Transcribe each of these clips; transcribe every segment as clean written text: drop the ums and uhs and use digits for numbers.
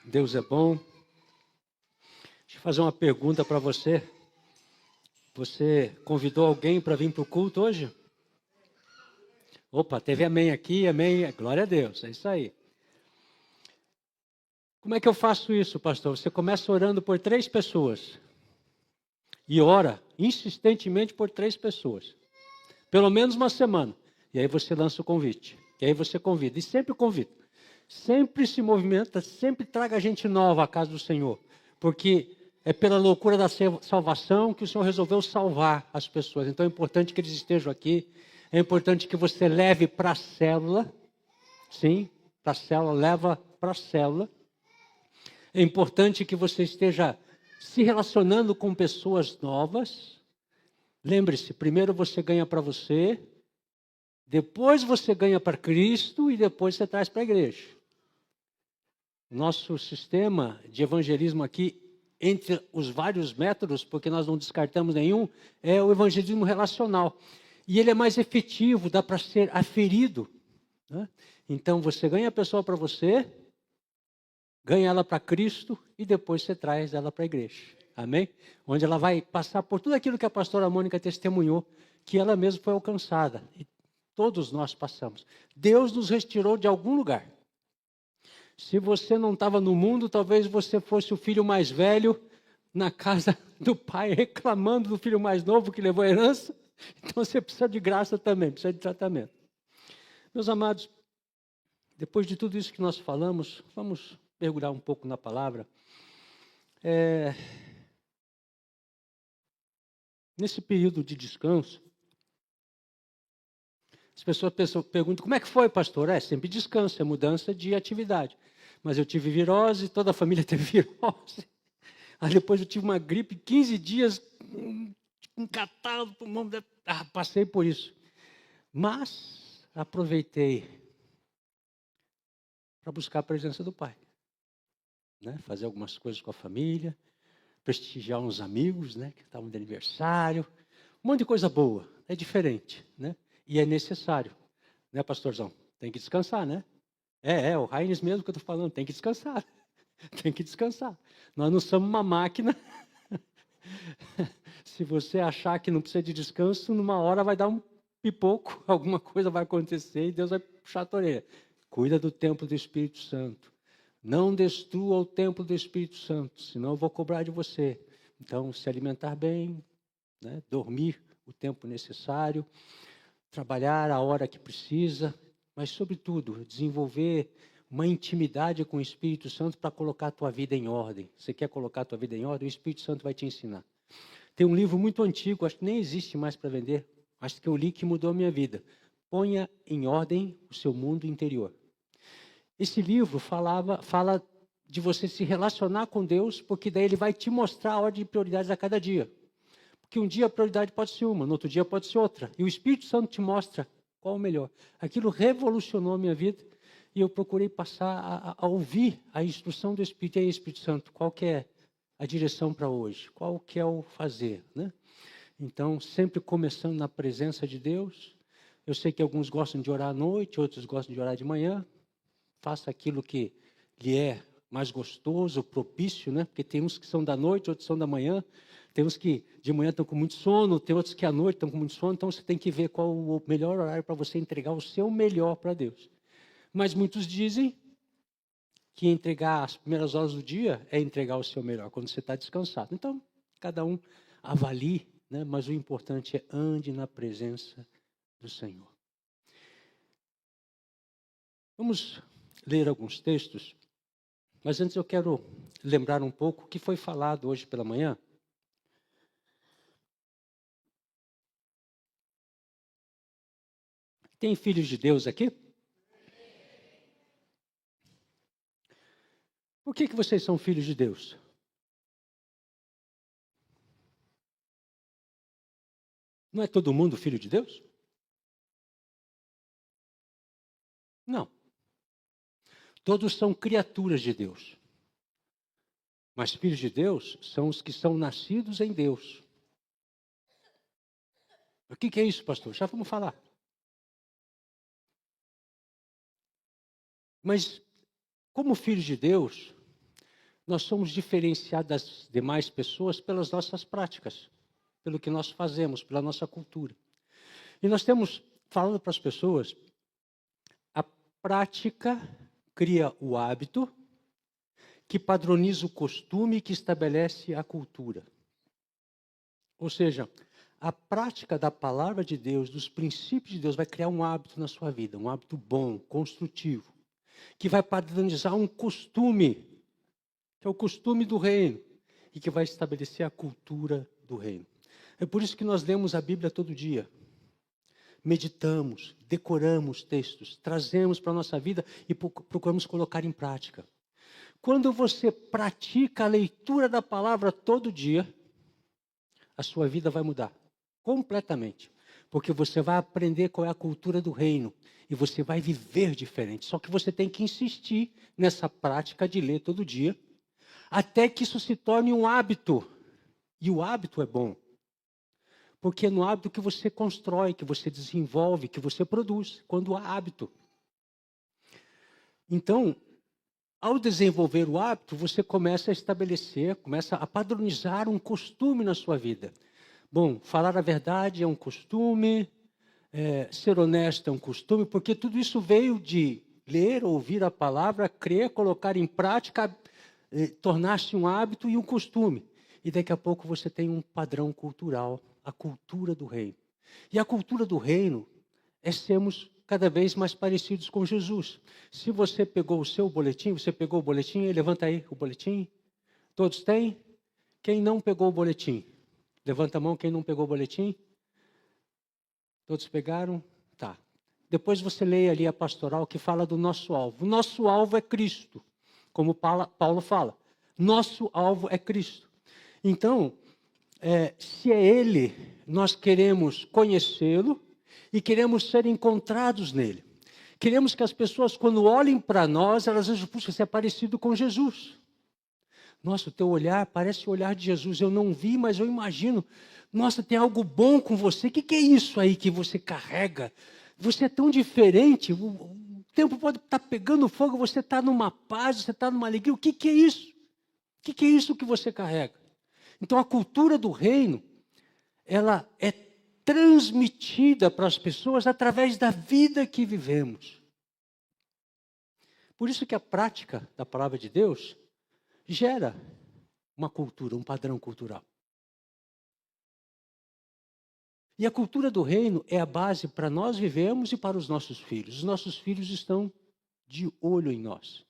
Deus é bom. Deixa eu fazer uma pergunta para você. Você convidou alguém para vir para o culto hoje? Opa, teve amém aqui, amém. Glória a Deus, é isso aí. Como é que eu faço isso, pastor? Você começa orando por 3 pessoas. E ora insistentemente por 3 pessoas. Pelo menos uma semana. E aí você lança o convite. E aí você convida. E sempre convida. Sempre se movimenta, sempre traga gente nova à casa do Senhor. Porque é pela loucura da salvação que o Senhor resolveu salvar as pessoas. Então é importante que eles estejam aqui. É importante que você leve para a célula. Sim, para a célula, leva para a célula. É importante que você esteja se relacionando com pessoas novas. Lembre-se, primeiro você ganha para você, depois você ganha para Cristo e depois você traz para a igreja. Nosso sistema de evangelismo aqui, entre os vários métodos, porque nós não descartamos nenhum, é o evangelismo relacional. E ele é mais efetivo, dá para ser aferido, né? Então você ganha a pessoa para você, ganha ela para Cristo e depois você traz ela para a igreja. Amém? Onde ela vai passar por tudo aquilo que a pastora Mônica testemunhou, que ela mesma foi alcançada. E todos nós passamos. Deus nos retirou de algum lugar. Se você não estava no mundo, talvez você fosse o filho mais velho na casa do pai, reclamando do filho mais novo que levou a herança. Então você precisa de graça também, precisa de tratamento. Meus amados, depois de tudo isso que nós falamos, vamos mergulhar um pouco na palavra. Nesse período de descanso, as pessoas perguntam, como é que foi, pastor? É sempre descanso, é mudança de atividade. Mas eu tive virose, toda a família teve virose. Aí depois eu tive uma gripe, 15 dias, um catarro, pulmão, passei por isso. Mas aproveitei para buscar a presença do Pai. Né? Fazer algumas coisas com a família, prestigiar uns amigos, né, que estavam de aniversário. Um monte de coisa boa, é diferente, né? E é necessário, né, pastorzão? Tem que descansar, né? O Heinz mesmo que eu estou falando, tem que descansar. Tem que descansar. Nós não somos uma máquina. Se você achar que não precisa de descanso, numa hora vai dar um pipoco, alguma coisa vai acontecer e Deus vai puxar a tua orelha. Cuida do templo do Espírito Santo. Não destrua o templo do Espírito Santo, senão eu vou cobrar de você. Então, se alimentar bem, né, dormir o tempo necessário, trabalhar a hora que precisa, mas, sobretudo, desenvolver uma intimidade com o Espírito Santo para colocar a tua vida em ordem. Você quer colocar a tua vida em ordem? O Espírito Santo vai te ensinar. Tem um livro muito antigo, acho que nem existe mais para vender, acho que eu li que mudou a minha vida. Ponha em ordem o seu mundo interior. Esse livro fala de você se relacionar com Deus, porque daí ele vai te mostrar a ordem de prioridades a cada dia. Porque um dia a prioridade pode ser uma, no outro dia pode ser outra. E o Espírito Santo te mostra qual o melhor. Aquilo revolucionou a minha vida e eu procurei passar a ouvir a instrução do Espírito. E aí, Espírito Santo, qual que é a direção para hoje? Qual que é o fazer? Né? Então, sempre começando na presença de Deus. Eu sei que alguns gostam de orar à noite, outros gostam de orar de manhã. Faça aquilo que lhe é mais gostoso, propício, né? Porque tem uns que são da noite, outros são da manhã. Tem uns que de manhã estão com muito sono, tem outros que à noite estão com muito sono. Então você tem que ver qual o melhor horário para você entregar o seu melhor para Deus. Mas muitos dizem que entregar as primeiras horas do dia é entregar o seu melhor, quando você está descansado. Então, cada um avalie, né? Mas o importante é ande na presença do Senhor. Vamos ler alguns textos, mas antes eu quero lembrar um pouco o que foi falado hoje pela manhã. Tem filhos de Deus aqui? Por que vocês são filhos de Deus? Não é todo mundo filho de Deus? Não. Todos são criaturas de Deus. Mas filhos de Deus são os que são nascidos em Deus. O que é isso, pastor? Já vamos falar. Mas, como filhos de Deus, nós somos diferenciados das demais pessoas pelas nossas práticas, pelo que nós fazemos, pela nossa cultura. E nós temos, falando para as pessoas, a prática cria o hábito, que padroniza o costume e que estabelece a cultura. Ou seja, a prática da palavra de Deus, dos princípios de Deus, vai criar um hábito na sua vida, um hábito bom, construtivo, que vai padronizar um costume, que é o costume do reino, e que vai estabelecer a cultura do reino. É por isso que nós lemos a Bíblia todo dia. Meditamos, decoramos textos, trazemos para a nossa vida e procuramos colocar em prática. Quando você pratica a leitura da palavra todo dia, a sua vida vai mudar completamente. Porque você vai aprender qual é a cultura do reino e você vai viver diferente. Só que você tem que insistir nessa prática de ler todo dia, até que isso se torne um hábito. E o hábito é bom. Porque é no hábito que você constrói, que você desenvolve, que você produz, quando há hábito. Então, ao desenvolver o hábito, você começa a estabelecer, começa a padronizar um costume na sua vida. Bom, falar a verdade é um costume, ser honesto é um costume, porque tudo isso veio de ler, ouvir a palavra, crer, colocar em prática, tornar-se um hábito e um costume. E daqui a pouco você tem um padrão cultural, a cultura do reino. E a cultura do reino é sermos cada vez mais parecidos com Jesus. Se você pegou o seu boletim, você pegou o boletim, levanta aí o boletim. Todos têm? Quem não pegou o boletim? Levanta a mão quem não pegou o boletim. Todos pegaram? Tá. Depois você leia ali a pastoral que fala do nosso alvo. O nosso alvo é Cristo, como Paulo fala. Nosso alvo é Cristo. Então, se é Ele, nós queremos conhecê-lo e queremos ser encontrados nele. Queremos que as pessoas, quando olhem para nós, elas vejam, puxa, você é parecido com Jesus. Nossa, o teu olhar parece o olhar de Jesus. Eu não vi, mas eu imagino. Nossa, tem algo bom com você. O que é isso aí que você carrega? Você é tão diferente. O tempo pode estar pegando fogo, você está numa paz, você está numa alegria. O que é isso? O que é isso que você carrega? Então, a cultura do reino, ela é transmitida para as pessoas através da vida que vivemos. Por isso que a prática da palavra de Deus gera uma cultura, um padrão cultural. E a cultura do reino é a base para nós vivermos e para os nossos filhos. Os nossos filhos estão de olho em nós.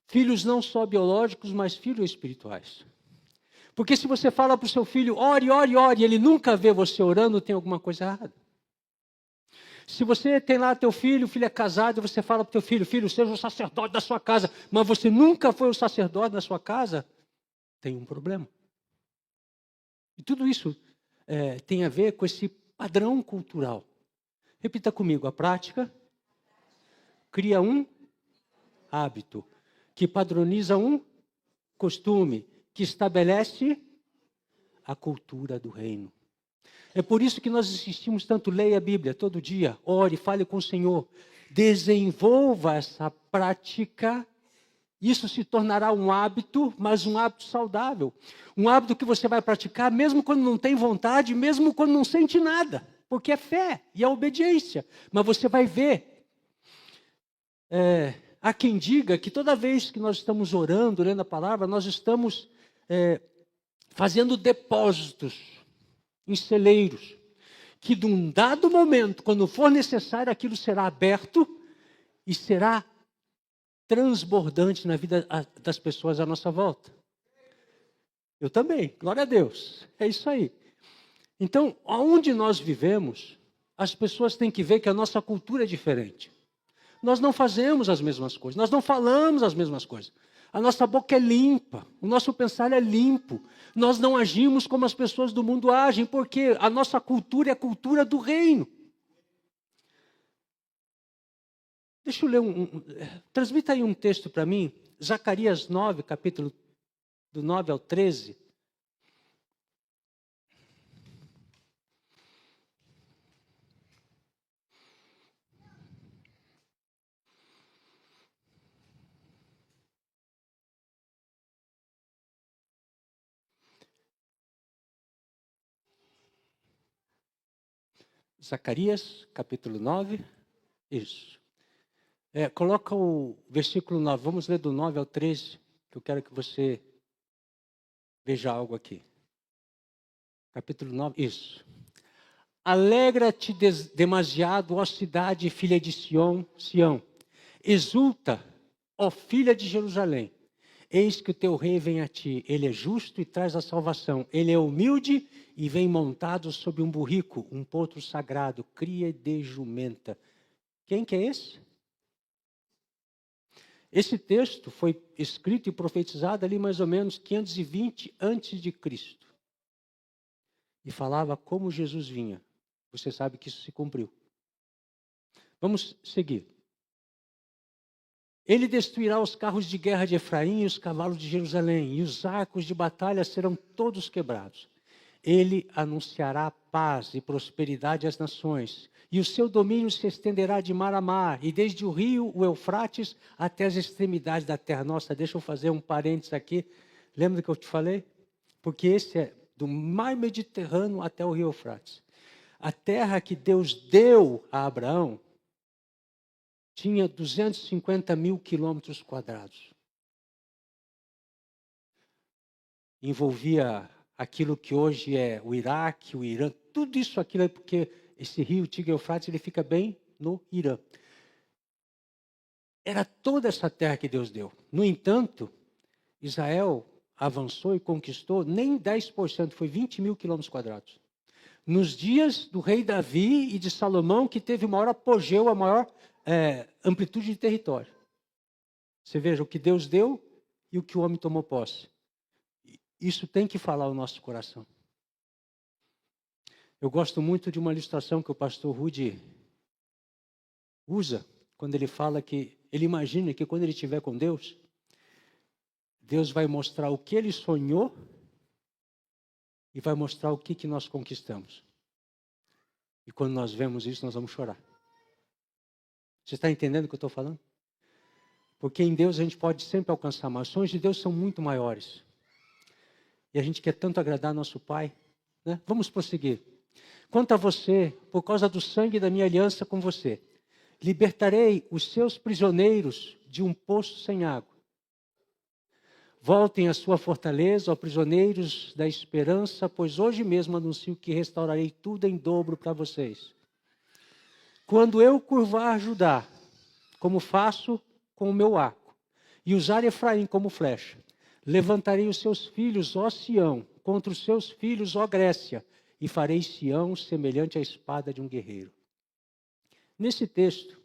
Filhos não só biológicos, mas filhos espirituais. Porque se você fala para o seu filho, ore, ore, ore, e ele nunca vê você orando, tem alguma coisa errada. Se você tem lá teu filho, o filho é casado, e você fala para o teu filho, filho, seja o sacerdote da sua casa, mas você nunca foi o sacerdote da sua casa, tem um problema. E tudo isso tem a ver com esse padrão cultural. Repita comigo, a prática cria um hábito, que padroniza um costume, que estabelece a cultura do reino. É por isso que nós insistimos tanto, leia a Bíblia todo dia, ore, fale com o Senhor, desenvolva essa prática, isso se tornará um hábito, mas um hábito saudável. Um hábito que você vai praticar mesmo quando não tem vontade, mesmo quando não sente nada, porque é fé e é obediência. Mas você vai ver, há quem diga que toda vez que nós estamos orando, lendo a palavra, nós estamos fazendo depósitos em celeiros, que de um dado momento, quando for necessário, aquilo será aberto e será transbordante na vida das pessoas à nossa volta. Eu também, glória a Deus, é isso aí. Então, aonde nós vivemos, as pessoas têm que ver que a nossa cultura é diferente. Nós não fazemos as mesmas coisas, nós não falamos as mesmas coisas. A nossa boca é limpa, o nosso pensar é limpo. Nós não agimos como as pessoas do mundo agem, porque a nossa cultura é a cultura do reino. Deixa eu ler transmita aí um texto para mim, Zacarias 9, capítulo do 9 ao 13. Zacarias, capítulo 9. Isso. Coloca o versículo 9. Vamos ler do 9 ao 13, que eu quero que você veja algo aqui. Capítulo 9, isso. Alegra-te demasiado, ó cidade, filha de Sião. Exulta, ó filha de Jerusalém. Eis que o teu rei vem a ti. Ele é justo e traz a salvação. Ele é humilde e vem montado sobre um burrico, um potro sagrado, cria de jumenta. Quem que é esse? Esse texto foi escrito e profetizado ali mais ou menos 520 antes de Cristo. E falava como Jesus vinha. Você sabe que isso se cumpriu. Vamos seguir. Ele destruirá os carros de guerra de Efraim e os cavalos de Jerusalém, e os arcos de batalha serão todos quebrados. Ele anunciará paz e prosperidade às nações, e o seu domínio se estenderá de mar a mar, e desde o rio, o Eufrates, até as extremidades da terra. Nossa, deixa eu fazer um parênteses aqui. Lembra que eu te falei? Porque esse é do mar Mediterrâneo até o rio Eufrates. A terra que Deus deu a Abraão tinha 250 mil quilômetros quadrados. Envolvia aquilo que hoje é o Iraque, o Irã, tudo isso aquilo é porque esse rio Tigre Eufrates ele fica bem no Irã. Era toda essa terra que Deus deu. No entanto, Israel avançou e conquistou nem 10%, foi 20 mil quilômetros quadrados. Nos dias do rei Davi e de Salomão, que teve o maior apogeu, a maior amplitude de território. Você veja o que Deus deu e o que o homem tomou posse. Isso tem que falar o nosso coração. Eu gosto muito de uma ilustração que o pastor Rudy usa, quando ele fala que ele imagina que quando ele estiver com Deus, Deus vai mostrar o que ele sonhou e vai mostrar o que nós conquistamos. E quando nós vemos isso, nós vamos chorar. Você está entendendo o que eu estou falando? Porque em Deus a gente pode sempre alcançar mais. Os sonhos de Deus são muito maiores. E a gente quer tanto agradar nosso Pai. Né? Vamos prosseguir. Quanto a você, por causa do sangue da minha aliança com você, libertarei os seus prisioneiros de um poço sem água. Voltem à sua fortaleza, ó prisioneiros da esperança, pois hoje mesmo anuncio que restaurarei tudo em dobro para vocês. Quando eu curvar Judá, como faço com o meu arco, e usar Efraim como flecha, levantarei os seus filhos, ó Sião, contra os seus filhos, ó Grécia, e farei Sião semelhante à espada de um guerreiro. Nesse texto,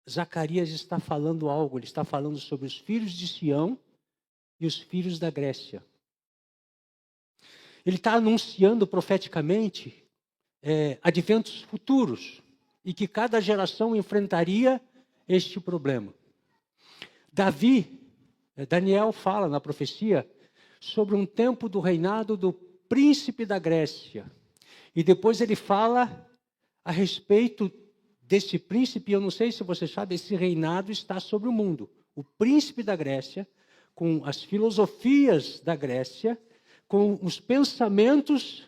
Zacarias está falando algo, ele está falando sobre os filhos de Sião e os filhos da Grécia. Ele está anunciando profeticamente adventos futuros e que cada geração enfrentaria este problema. Daniel fala na profecia sobre um tempo do reinado do príncipe da Grécia. E depois ele fala a respeito desse príncipe, eu não sei se você sabe, esse reinado está sobre o mundo. O príncipe da Grécia, com as filosofias da Grécia, com os pensamentos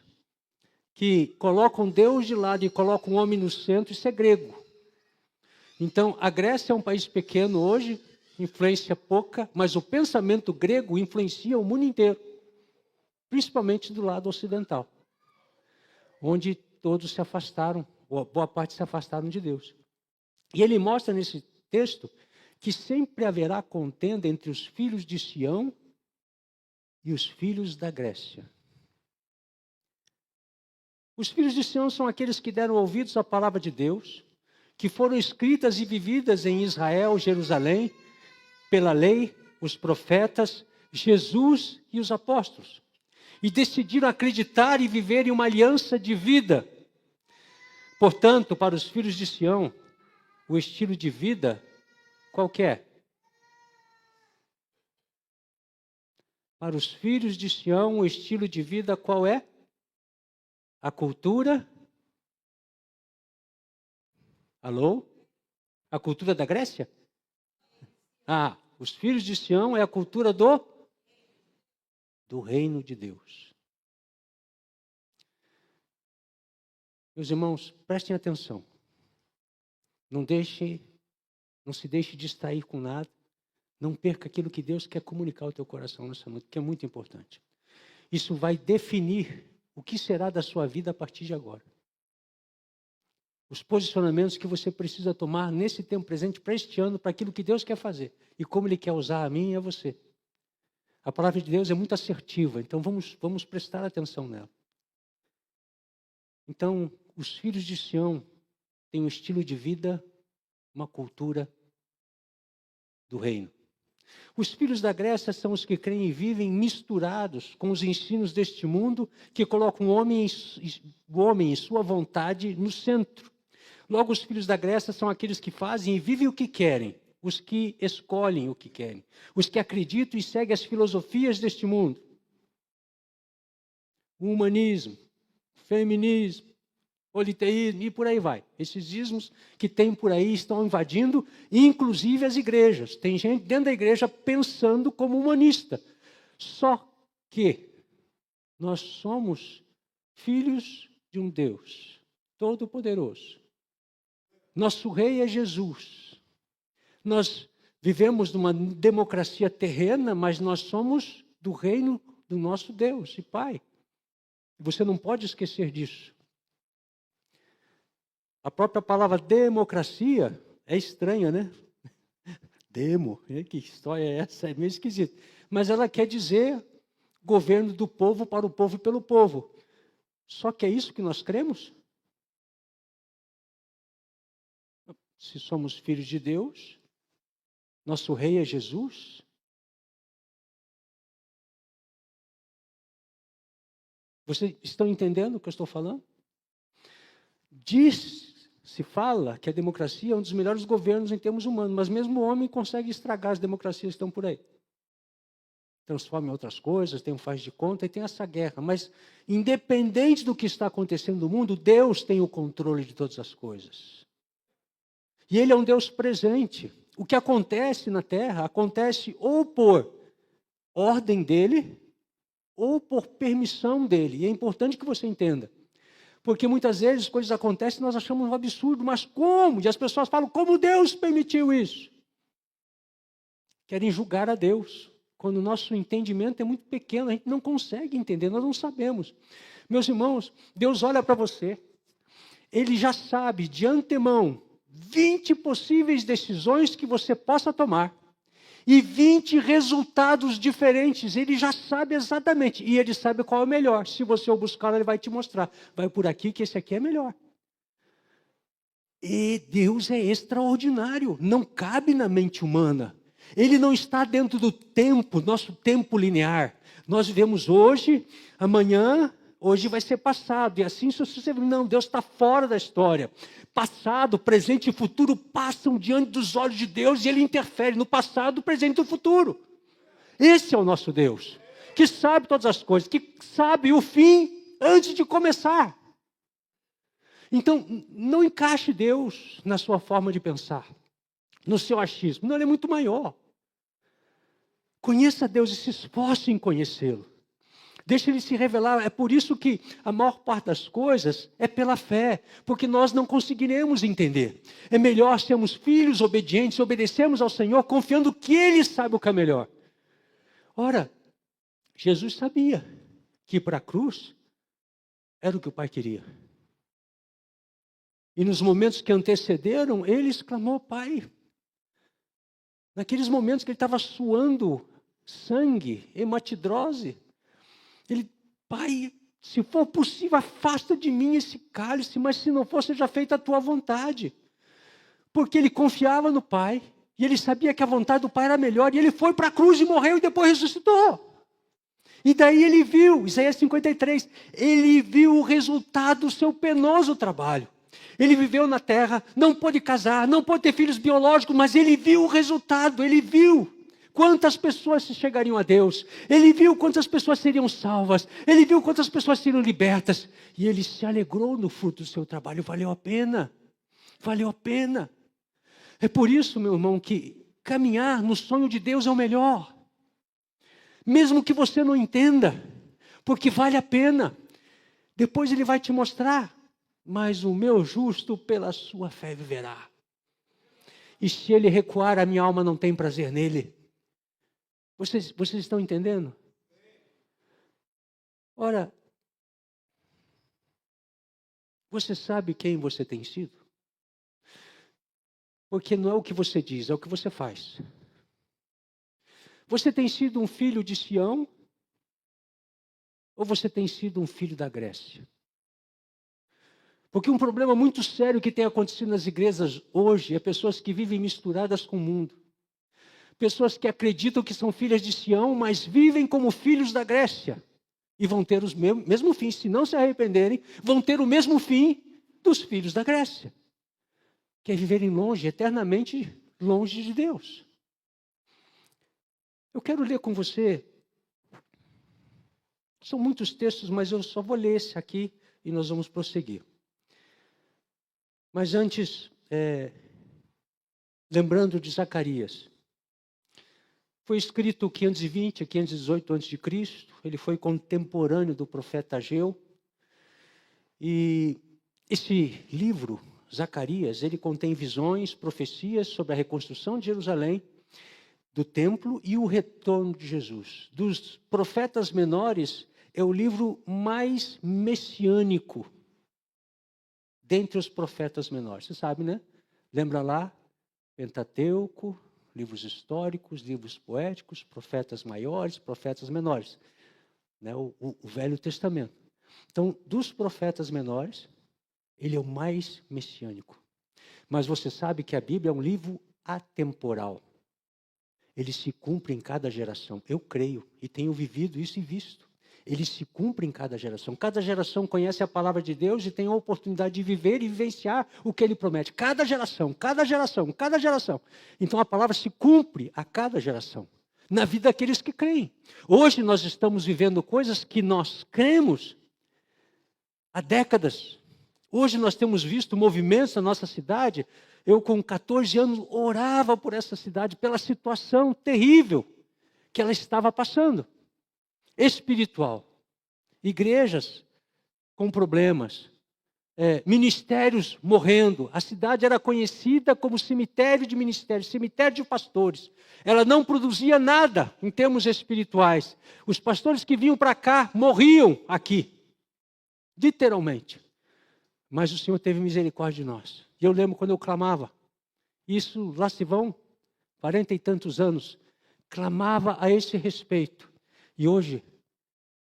que colocam Deus de lado e colocam o homem no centro, isso é grego. Então, a Grécia é um país pequeno hoje, influência pouca, mas o pensamento grego influencia o mundo inteiro, principalmente do lado ocidental, onde todos se afastaram, ou boa parte se afastaram de Deus. E ele mostra nesse texto que sempre haverá contenda entre os filhos de Sião e os filhos da Grécia. Os filhos de Sião são aqueles que deram ouvidos à palavra de Deus, que foram escritas e vividas em Israel, Jerusalém, pela lei, os profetas, Jesus e os apóstolos. E decidiram acreditar e viver em uma aliança de vida. Portanto, para os filhos de Sião, o estilo de vida, qual que é? Para os filhos de Sião, o estilo de vida qual é? A cultura. Alô? A cultura da Grécia? Os filhos de Sião é a cultura do reino de Deus. Meus irmãos, prestem atenção. Não se deixe distrair com nada. Não perca aquilo que Deus quer comunicar ao teu coração nessa noite, que é muito importante. Isso vai definir o que será da sua vida a partir de agora. Os posicionamentos que você precisa tomar nesse tempo presente, para este ano, para aquilo que Deus quer fazer. E como Ele quer usar a mim e a você. A palavra de Deus é muito assertiva, então vamos prestar atenção nela. Então, os filhos de Sião têm um estilo de vida, uma cultura do reino. Os filhos da Grécia são os que creem e vivem misturados com os ensinos deste mundo, que colocam o homem e sua vontade no centro. Logo, os filhos da Grécia são aqueles que fazem e vivem o que querem, os que escolhem o que querem, os que acreditam e seguem as filosofias deste mundo. O humanismo, o feminismo, politeísmo e por aí vai. Esses ismos que tem por aí estão invadindo, inclusive as igrejas. Tem gente dentro da igreja pensando como humanista. Só que nós somos filhos de um Deus Todo-Poderoso. Nosso rei é Jesus. Nós vivemos numa democracia terrena, mas nós somos do reino do nosso Deus e Pai. Você não pode esquecer disso. A própria palavra democracia é estranha, né? Demo, que história é essa? É meio esquisito. Mas ela quer dizer governo do povo para o povo e pelo povo. Só que é isso que nós cremos? Se somos filhos de Deus, nosso rei é Jesus. Vocês estão entendendo o que eu estou falando? Se fala que a democracia é um dos melhores governos em termos humanos, mas mesmo o homem consegue estragar as democracias que estão por aí. Transforma em outras coisas, tem um faz de conta e tem essa guerra. Mas, independente do que está acontecendo no mundo, Deus tem o controle de todas as coisas. E Ele é um Deus presente. O que acontece na terra, acontece ou por ordem dEle, ou por permissão dEle. E é importante que você entenda. Porque muitas vezes coisas acontecem e nós achamos um absurdo, mas como? E as pessoas falam, como Deus permitiu isso? Querem julgar a Deus, quando o nosso entendimento é muito pequeno, a gente não consegue entender, nós não sabemos. Meus irmãos, Deus olha para você, Ele já sabe de antemão 20 possíveis decisões que você possa tomar. E 20 resultados diferentes, Ele já sabe exatamente. E Ele sabe qual é o melhor. Se você o buscar, Ele vai te mostrar. Vai por aqui que esse aqui é melhor. E Deus é extraordinário. Não cabe na mente humana. Ele não está dentro do tempo, nosso tempo linear. Nós vivemos hoje, amanhã, hoje vai ser passado. E assim sucessivamente. Não, Deus está fora da história. Passado, presente e futuro passam diante dos olhos de Deus e Ele interfere no passado, presente e futuro. Esse é o nosso Deus, que sabe todas as coisas, que sabe o fim antes de começar. Então, não encaixe Deus na sua forma de pensar, no seu achismo. Não, Ele é muito maior. Conheça Deus e se esforce em conhecê-lo. Deixa Ele se revelar. É por isso que a maior parte das coisas é pela fé, porque nós não conseguiremos entender. É melhor sermos filhos obedientes, obedecermos ao Senhor, confiando que Ele sabe o que é melhor. Ora, Jesus sabia que ir para a cruz era o que o Pai queria. E nos momentos que antecederam, Ele exclamou, Pai. Naqueles momentos que Ele estava suando sangue, hematidrose, Ele, Pai, se for possível, afasta de mim esse cálice, mas se não for, seja feita a tua vontade. Porque Ele confiava no Pai, e Ele sabia que a vontade do Pai era melhor, e Ele foi para a cruz e morreu e depois ressuscitou. E daí Ele viu, Isaías 53, Ele viu o resultado do seu penoso trabalho. Ele viveu na terra, não pôde casar, não pôde ter filhos biológicos, mas Ele viu o resultado, Ele viu quantas pessoas chegariam a Deus. Ele viu quantas pessoas seriam salvas. Ele viu quantas pessoas seriam libertas. E Ele se alegrou no fruto do seu trabalho. Valeu a pena. Valeu a pena. É por isso, meu irmão, que caminhar no sonho de Deus é o melhor. Mesmo que você não entenda. Porque vale a pena. Depois Ele vai te mostrar. mas o meu justo pela sua fé viverá. E se ele recuar, a minha alma não tem prazer nele. Vocês estão entendendo? Ora, você sabe quem você tem sido? Porque não é o que você diz, é o que você faz. Você tem sido um filho de Sião? Ou você tem sido um filho da Grécia? Porque um problema muito sério que tem acontecido nas igrejas hoje é pessoas que vivem misturadas com o mundo. Pessoas que acreditam que são filhas de Sião, mas vivem como filhos da Grécia. E vão ter os mesmo fim, se não se arrependerem, vão ter o mesmo fim dos filhos da Grécia. Que é viverem longe, eternamente longe de Deus. Eu quero ler com você. São muitos textos, mas eu só vou ler esse aqui e nós vamos prosseguir. Mas antes, lembrando de Zacarias. Foi escrito 520 a 518 a.C., ele foi contemporâneo do profeta Ageu. E esse livro, Zacarias, ele contém visões, profecias sobre a reconstrução de Jerusalém, do templo e o retorno de Jesus. Dos profetas menores, é o livro mais messiânico dentre os profetas menores. Você sabe, né? Lembra lá? Pentateuco, livros históricos, livros poéticos, profetas maiores, profetas menores. Né? O Velho Testamento. Então, dos profetas menores, ele é o mais messiânico. Mas você sabe que a Bíblia é um livro atemporal. Ele se cumpre em cada geração. Eu creio e tenho vivido isso e visto. Ele se cumpre em cada geração. Cada geração conhece a palavra de Deus e tem a oportunidade de viver e vivenciar o que ele promete. Cada geração, cada geração, cada geração. Então a palavra se cumpre a cada geração. Na vida daqueles que creem. Hoje nós estamos vivendo coisas que nós cremos há décadas. Hoje nós temos visto movimentos na nossa cidade. Eu com 14 anos orava por essa cidade, pela situação terrível que ela estava passando. Espiritual, igrejas com problemas, ministérios morrendo. A cidade era conhecida como cemitério de ministérios, cemitério de pastores. Ela não produzia nada em termos espirituais. Os pastores que vinham para cá morriam aqui, literalmente. Mas o Senhor teve misericórdia de nós. E eu lembro quando eu clamava, isso lá se vão 40 e tantos anos, clamava a esse respeito. E hoje,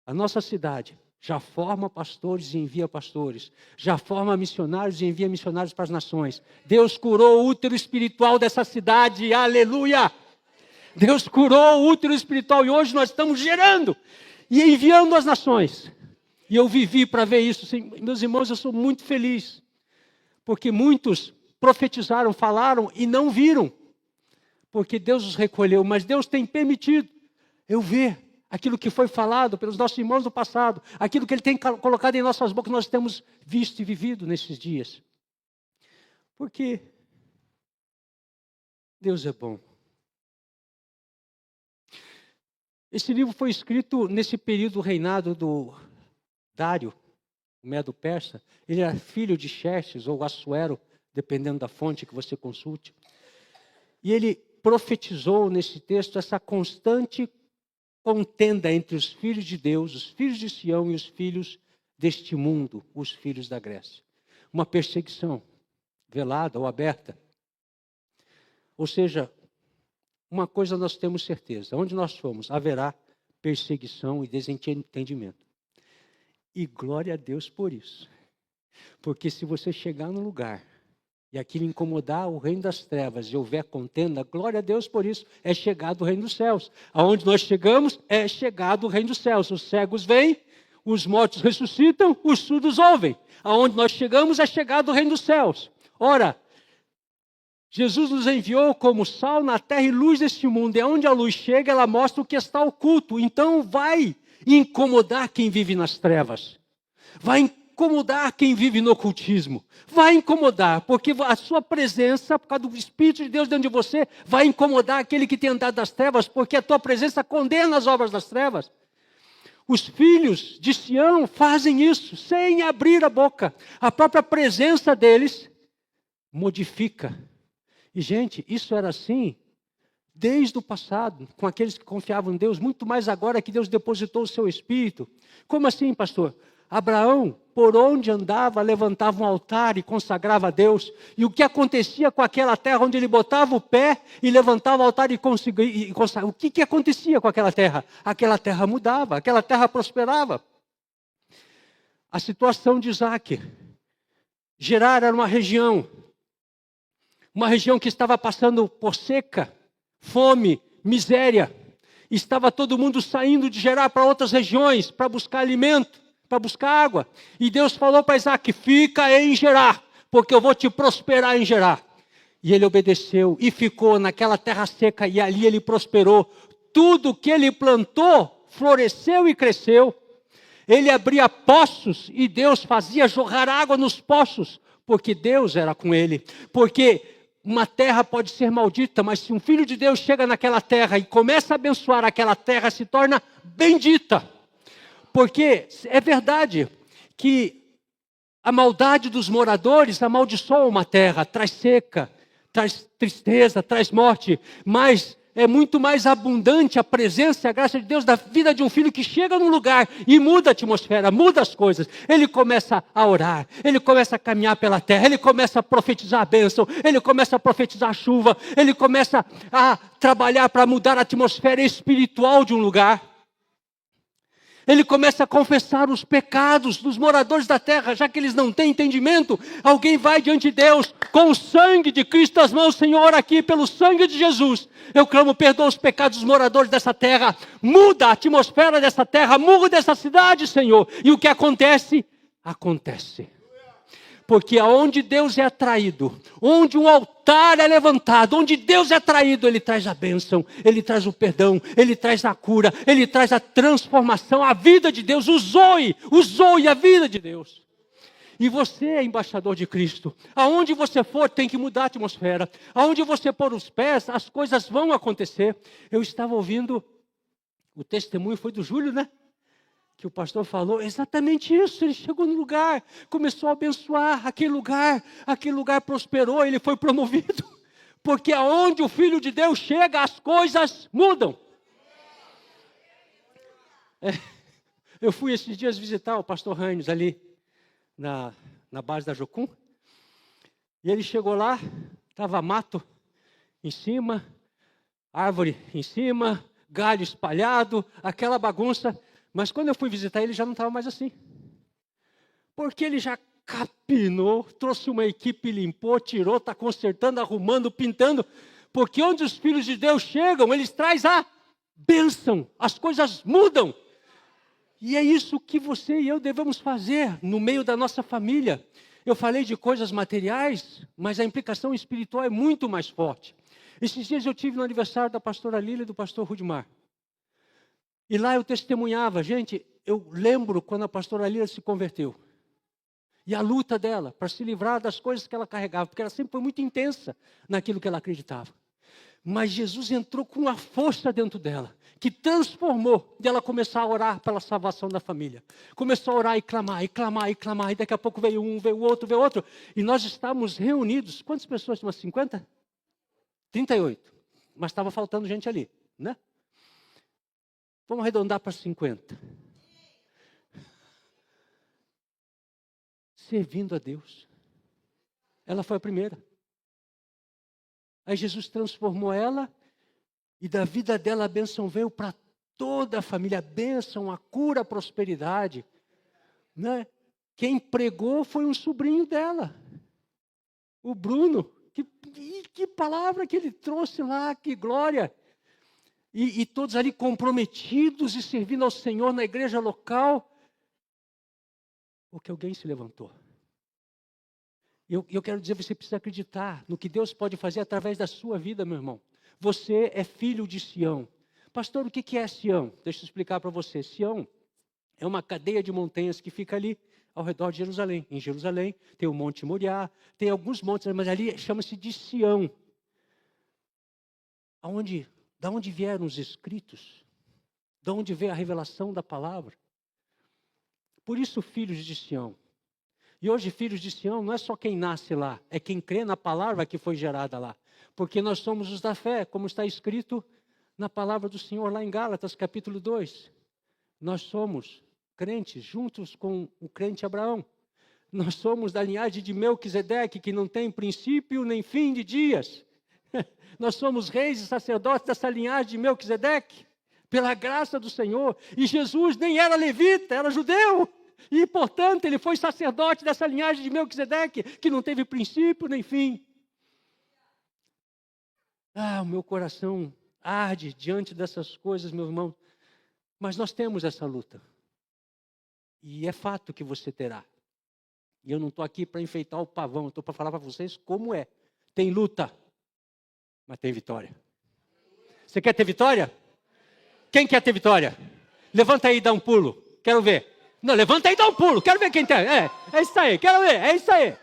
a nossa cidade já forma pastores e envia pastores. Já forma missionários e envia missionários para as nações. Deus curou o útero espiritual dessa cidade. Aleluia! Deus curou o útero espiritual e hoje nós estamos gerando e enviando às nações. E eu vivi para ver isso. Sim, meus irmãos, eu sou muito feliz. Porque muitos profetizaram, falaram e não viram. Porque Deus os recolheu. Mas Deus tem permitido eu ver aquilo que foi falado pelos nossos irmãos do passado, aquilo que Ele tem colocado em nossas bocas, nós temos visto e vivido nesses dias. Porque Deus é bom. Esse livro foi escrito nesse período do reinado do Dário, o Medo-Persa. Ele era filho de Xerxes ou Assuero, dependendo da fonte que você consulte. E ele profetizou nesse texto essa constante contenda entre os filhos de Deus, os filhos de Sião e os filhos deste mundo, os filhos da Grécia. Uma perseguição velada ou aberta. Ou seja, uma coisa nós temos certeza, onde nós formos, haverá perseguição e desentendimento. E glória a Deus por isso. Porque se você chegar no lugar e aquilo incomodar o reino das trevas e houver contenda, glória a Deus por isso, é chegado o reino dos céus. Aonde nós chegamos, é chegado o reino dos céus. Os cegos vêm, os mortos ressuscitam, os surdos ouvem. Aonde nós chegamos, é chegado o reino dos céus. Ora, Jesus nos enviou como sal na terra e luz deste mundo. E onde a luz chega, ela mostra o que está oculto. Então vai incomodar quem vive nas trevas. Vai incomodar quem vive no ocultismo. Vai incomodar, porque a sua presença, por causa do Espírito de Deus dentro de você, vai incomodar aquele que tem andado das trevas, porque a tua presença condena as obras das trevas. Os filhos de Sião fazem isso sem abrir a boca. A própria presença deles modifica. E, gente, isso era assim desde o passado, com aqueles que confiavam em Deus, muito mais agora que Deus depositou o seu Espírito. Como assim, pastor? Abraão, por onde andava, levantava um altar e consagrava a Deus. E o que acontecia com aquela terra onde ele botava o pé e levantava o altar o que acontecia com aquela terra? Aquela terra mudava, aquela terra prosperava. A situação de Isaac. Gerar era uma região que estava passando por seca, fome, miséria. Estava todo mundo saindo de Gerar para outras regiões, para buscar alimento, para buscar água. E Deus falou para Isaac, fica em Gerar, porque eu vou te prosperar em Gerar. E ele obedeceu e ficou naquela terra seca, e ali ele prosperou. Tudo que ele plantou, floresceu e cresceu. Ele abria poços e Deus fazia jorrar água nos poços, porque Deus era com ele. Porque uma terra pode ser maldita, mas se um filho de Deus chega naquela terra e começa a abençoar, aquela terra se torna bendita. Porque é verdade que a maldade dos moradores amaldiçoa uma terra, traz seca, traz tristeza, traz morte, mas é muito mais abundante a presença e a graça de Deus da vida de um filho que chega num lugar e muda a atmosfera, muda as coisas. Ele começa a orar, ele começa a caminhar pela terra, ele começa a profetizar a bênção, ele começa a profetizar a chuva, ele começa a trabalhar para mudar a atmosfera espiritual de um lugar. Ele começa a confessar os pecados dos moradores da terra, já que eles não têm entendimento. Alguém vai diante de Deus com o sangue de Cristo nas mãos, Senhor, aqui pelo sangue de Jesus. Eu clamo, perdoa os pecados dos moradores dessa terra, muda a atmosfera dessa terra, muda dessa cidade, Senhor. E o que acontece? Acontece. Porque aonde Deus é atraído, onde um altar é levantado, onde Deus é atraído, Ele traz a bênção, Ele traz o perdão, Ele traz a cura, Ele traz a transformação, a vida de Deus, o zoe a vida de Deus. E você é embaixador de Cristo. Aonde você for, tem que mudar a atmosfera. Aonde você pôr os pés, as coisas vão acontecer. Eu estava ouvindo, o testemunho foi do Júlio, né? Que o pastor falou exatamente isso. Ele chegou no lugar, começou a abençoar aquele lugar prosperou, ele foi promovido. Porque aonde o Filho de Deus chega, as coisas mudam. Eu fui esses dias visitar o pastor Rainos ali na base da Jocum. E ele chegou lá, estava mato em cima, árvore em cima, galho espalhado, aquela bagunça. Mas quando eu fui visitar ele, já não estava mais assim. Porque ele já capinou, trouxe uma equipe, limpou, tirou, está consertando, arrumando, pintando. Porque onde os filhos de Deus chegam, eles trazem a bênção, as coisas mudam. E é isso que você e eu devemos fazer no meio da nossa família. Eu falei de coisas materiais, mas a implicação espiritual é muito mais forte. Esses dias eu tive no aniversário da pastora Lília e do pastor Rudimar. E lá eu testemunhava, gente, eu lembro quando a pastora Lília se converteu. E a luta dela para se livrar das coisas que ela carregava, porque ela sempre foi muito intensa naquilo que ela acreditava. Mas Jesus entrou com uma força dentro dela, que transformou, de ela começar a orar pela salvação da família. Começou a orar e clamar, e clamar, e clamar, e daqui a pouco veio um, veio outro, veio outro. E nós estávamos reunidos, quantas pessoas? Umas 50? 38. Mas estava faltando gente ali, né? Vamos arredondar para 50. Servindo a Deus. Ela foi a primeira. Aí Jesus transformou ela e da vida dela a bênção veio para toda a família. A bênção, a cura, a prosperidade. Né? Quem pregou foi um sobrinho dela, o Bruno. Que palavra que ele trouxe lá, que glória. E todos ali comprometidos e servindo ao Senhor na igreja local. Porque alguém se levantou. Eu quero dizer, você precisa acreditar no que Deus pode fazer através da sua vida, meu irmão. Você é filho de Sião. Pastor, o que é Sião? Deixa eu explicar para você. Sião é uma cadeia de montanhas que fica ali ao redor de Jerusalém. Em Jerusalém tem o Monte Moriá, tem alguns montes, mas ali chama-se de Sião. Da onde vieram os escritos? De onde vem a revelação da palavra? Por isso, filhos de Sião. E hoje, filhos de Sião, não é só quem nasce lá, é quem crê na palavra que foi gerada lá. Porque nós somos os da fé, como está escrito na palavra do Senhor lá em Gálatas, capítulo 2. Nós somos crentes juntos com o crente Abraão. Nós somos da linhagem de Melquisedeque, que não tem princípio nem fim de dias. Nós somos reis e sacerdotes dessa linhagem de Melquisedeque, pela graça do Senhor. E Jesus nem era levita, era judeu. E, portanto, ele foi sacerdote dessa linhagem de Melquisedeque, que não teve princípio nem fim. O meu coração arde diante dessas coisas, meu irmão. Mas nós temos essa luta. E é fato que você terá. E eu não estou aqui para enfeitar o pavão, estou para falar para vocês como é. Tem luta, mas tem vitória. Você quer ter vitória? Quem quer ter vitória? Levanta aí e dá um pulo. Quero ver. Não, levanta aí e dá um pulo. Quero ver quem tem. É isso aí. Quero ver. É isso aí.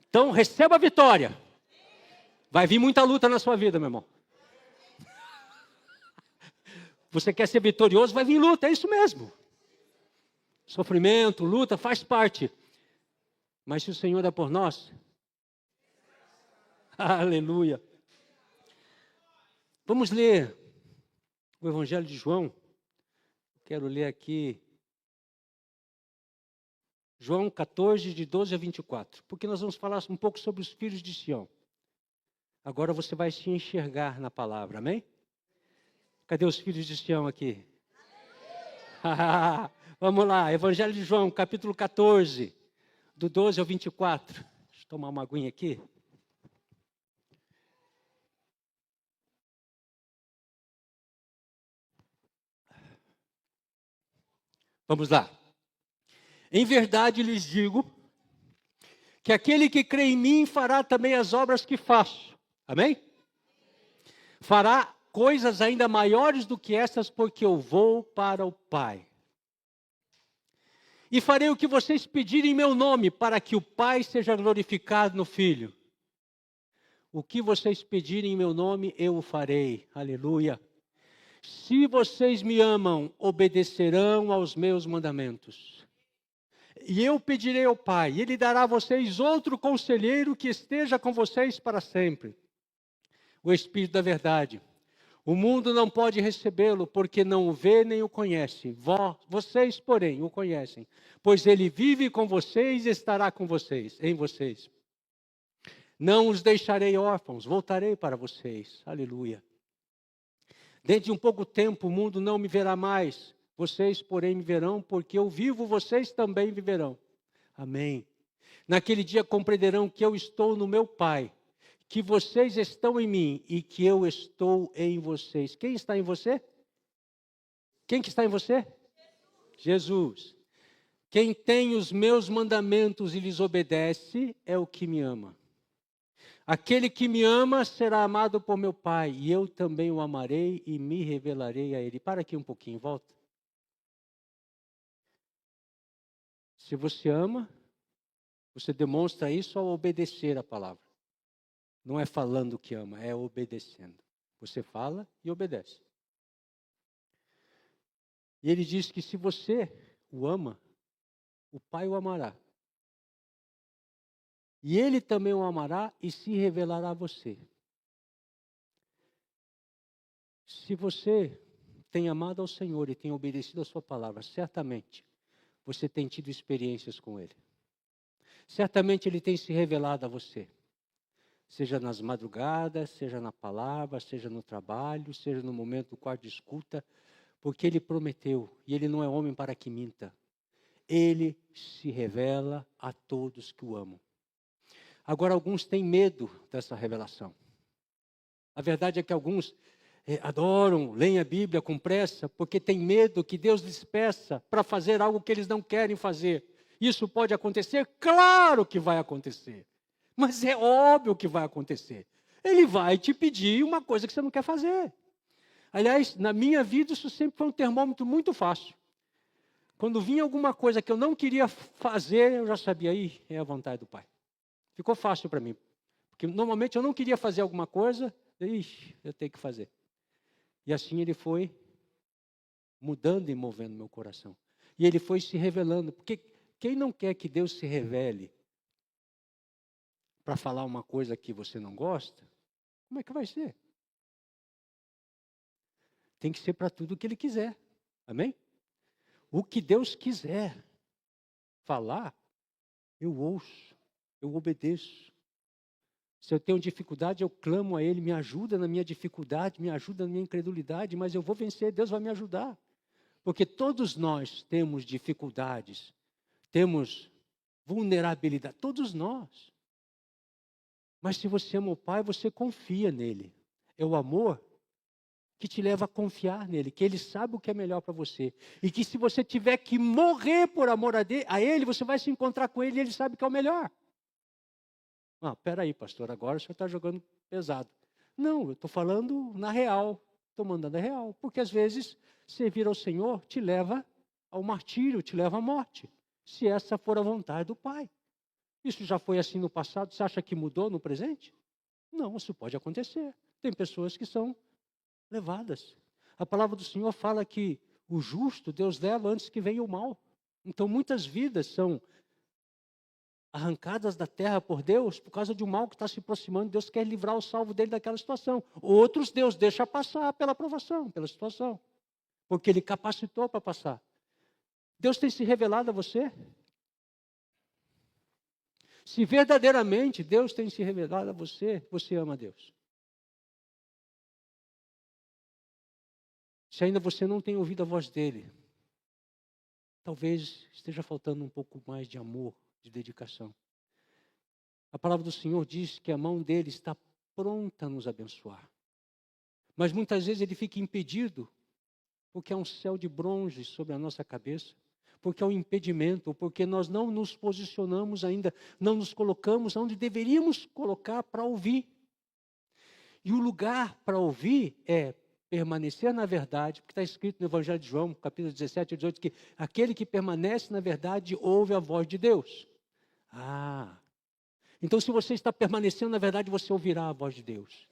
Então, receba a vitória. Vai vir muita luta na sua vida, meu irmão. Você quer ser vitorioso, vai vir luta. É isso mesmo. Sofrimento, luta, faz parte. Mas se o Senhor é por nós, aleluia. Vamos ler o Evangelho de João. Quero ler aqui João 14, de 12 a 24. Porque nós vamos falar um pouco sobre os filhos de Sião. Agora você vai se enxergar na palavra, amém? Cadê os filhos de Sião aqui? Vamos lá, Evangelho de João, capítulo 14, do 12 ao 24. Deixa eu tomar uma aguinha aqui. Vamos lá. Em verdade lhes digo que aquele que crê em mim fará também as obras que faço. Amém? Fará coisas ainda maiores do que essas, porque eu vou para o Pai. E farei o que vocês pedirem em meu nome, para que o Pai seja glorificado no Filho. O que vocês pedirem em meu nome, eu o farei. Aleluia. Se vocês me amam, obedecerão aos meus mandamentos. E eu pedirei ao Pai, e Ele dará a vocês outro conselheiro que esteja com vocês para sempre. O Espírito da verdade. O mundo não pode recebê-lo, porque não o vê nem o conhece. Vocês, porém, o conhecem, pois ele vive com vocês e estará com vocês, em vocês. Não os deixarei órfãos, voltarei para vocês. Aleluia. Dentro de um pouco tempo o mundo não me verá mais. Vocês, porém, me verão, porque eu vivo, vocês também viverão. Amém. Naquele dia compreenderão que eu estou no meu Pai, que vocês estão em mim e que eu estou em vocês. Quem está em você? Quem que está em você? Jesus. Quem tem os meus mandamentos e lhes obedece é o que me ama. Aquele que me ama será amado por meu Pai, e eu também o amarei e me revelarei a ele. Para aqui um pouquinho, volta. Se você ama, você demonstra isso ao obedecer a palavra. Não é falando que ama, é obedecendo. Você fala e obedece. E ele diz que se você o ama, o Pai o amará. E ele também o amará e se revelará a você. Se você tem amado ao Senhor e tem obedecido a sua palavra, certamente você tem tido experiências com Ele. Certamente Ele tem se revelado a você. Seja nas madrugadas, seja na palavra, seja no trabalho, seja no momento do quarto de escuta, porque Ele prometeu, e Ele não é homem para que minta. Ele se revela a todos que o amam. Agora, alguns têm medo dessa revelação. A verdade é que alguns adoram, leem a Bíblia com pressa, porque têm medo que Deus lhes peça para fazer algo que eles não querem fazer. Isso pode acontecer? Claro que vai acontecer. Mas é óbvio que vai acontecer. Ele vai te pedir uma coisa que você não quer fazer. Aliás, na minha vida isso sempre foi um termômetro muito fácil. Quando vinha alguma coisa que eu não queria fazer, eu já sabia, aí é a vontade do Pai. Ficou fácil para mim. Porque normalmente eu não queria fazer alguma coisa, eu tenho que fazer. E assim ele foi mudando e movendo meu coração. E ele foi se revelando. Porque quem não quer que Deus se revele para falar uma coisa que você não gosta, como é que vai ser? Tem que ser para tudo o que Ele quiser. Amém? O que Deus quiser falar, eu ouço, eu obedeço. Se eu tenho dificuldade, eu clamo a Ele, me ajuda na minha dificuldade, me ajuda na minha incredulidade, mas eu vou vencer, Deus vai me ajudar. Porque todos nós temos dificuldades, temos vulnerabilidade, todos nós. Mas se você ama o Pai, você confia nele. É o amor que te leva a confiar nele, que ele sabe o que é melhor para você. E que se você tiver que morrer por amor a ele, você vai se encontrar com ele e ele sabe o que é o melhor. Ah, peraí, pastor, agora o senhor está jogando pesado. Não, eu estou falando na real, estou mandando a real. Porque às vezes, servir ao Senhor te leva ao martírio, te leva à morte. Se essa for a vontade do Pai. Isso já foi assim no passado, você acha que mudou no presente? Não, isso pode acontecer. Tem pessoas que são levadas. A palavra do Senhor fala que o justo Deus leva antes que venha o mal. Então muitas vidas são arrancadas da terra por Deus por causa de um mal que está se aproximando. Deus quer livrar o salvo dele daquela situação. Outros Deus deixa passar pela provação, pela situação. Porque Ele capacitou para passar. Deus tem se revelado a você? Se verdadeiramente Deus tem se revelado a você, você ama Deus. Se ainda você não tem ouvido a voz dele, talvez esteja faltando um pouco mais de amor, de dedicação. A palavra do Senhor diz que a mão dele está pronta a nos abençoar. Mas muitas vezes ele fica impedido, porque há um céu de bronze sobre a nossa cabeça, porque há um impedimento, ou porque nós não nos posicionamos ainda, não nos colocamos onde deveríamos colocar para ouvir. E o lugar para ouvir é permanecer na verdade, porque está escrito no Evangelho de João, capítulo 17 e 18, que aquele que permanece na verdade ouve a voz de Deus. Então se você está permanecendo na verdade, você ouvirá a voz de Deus.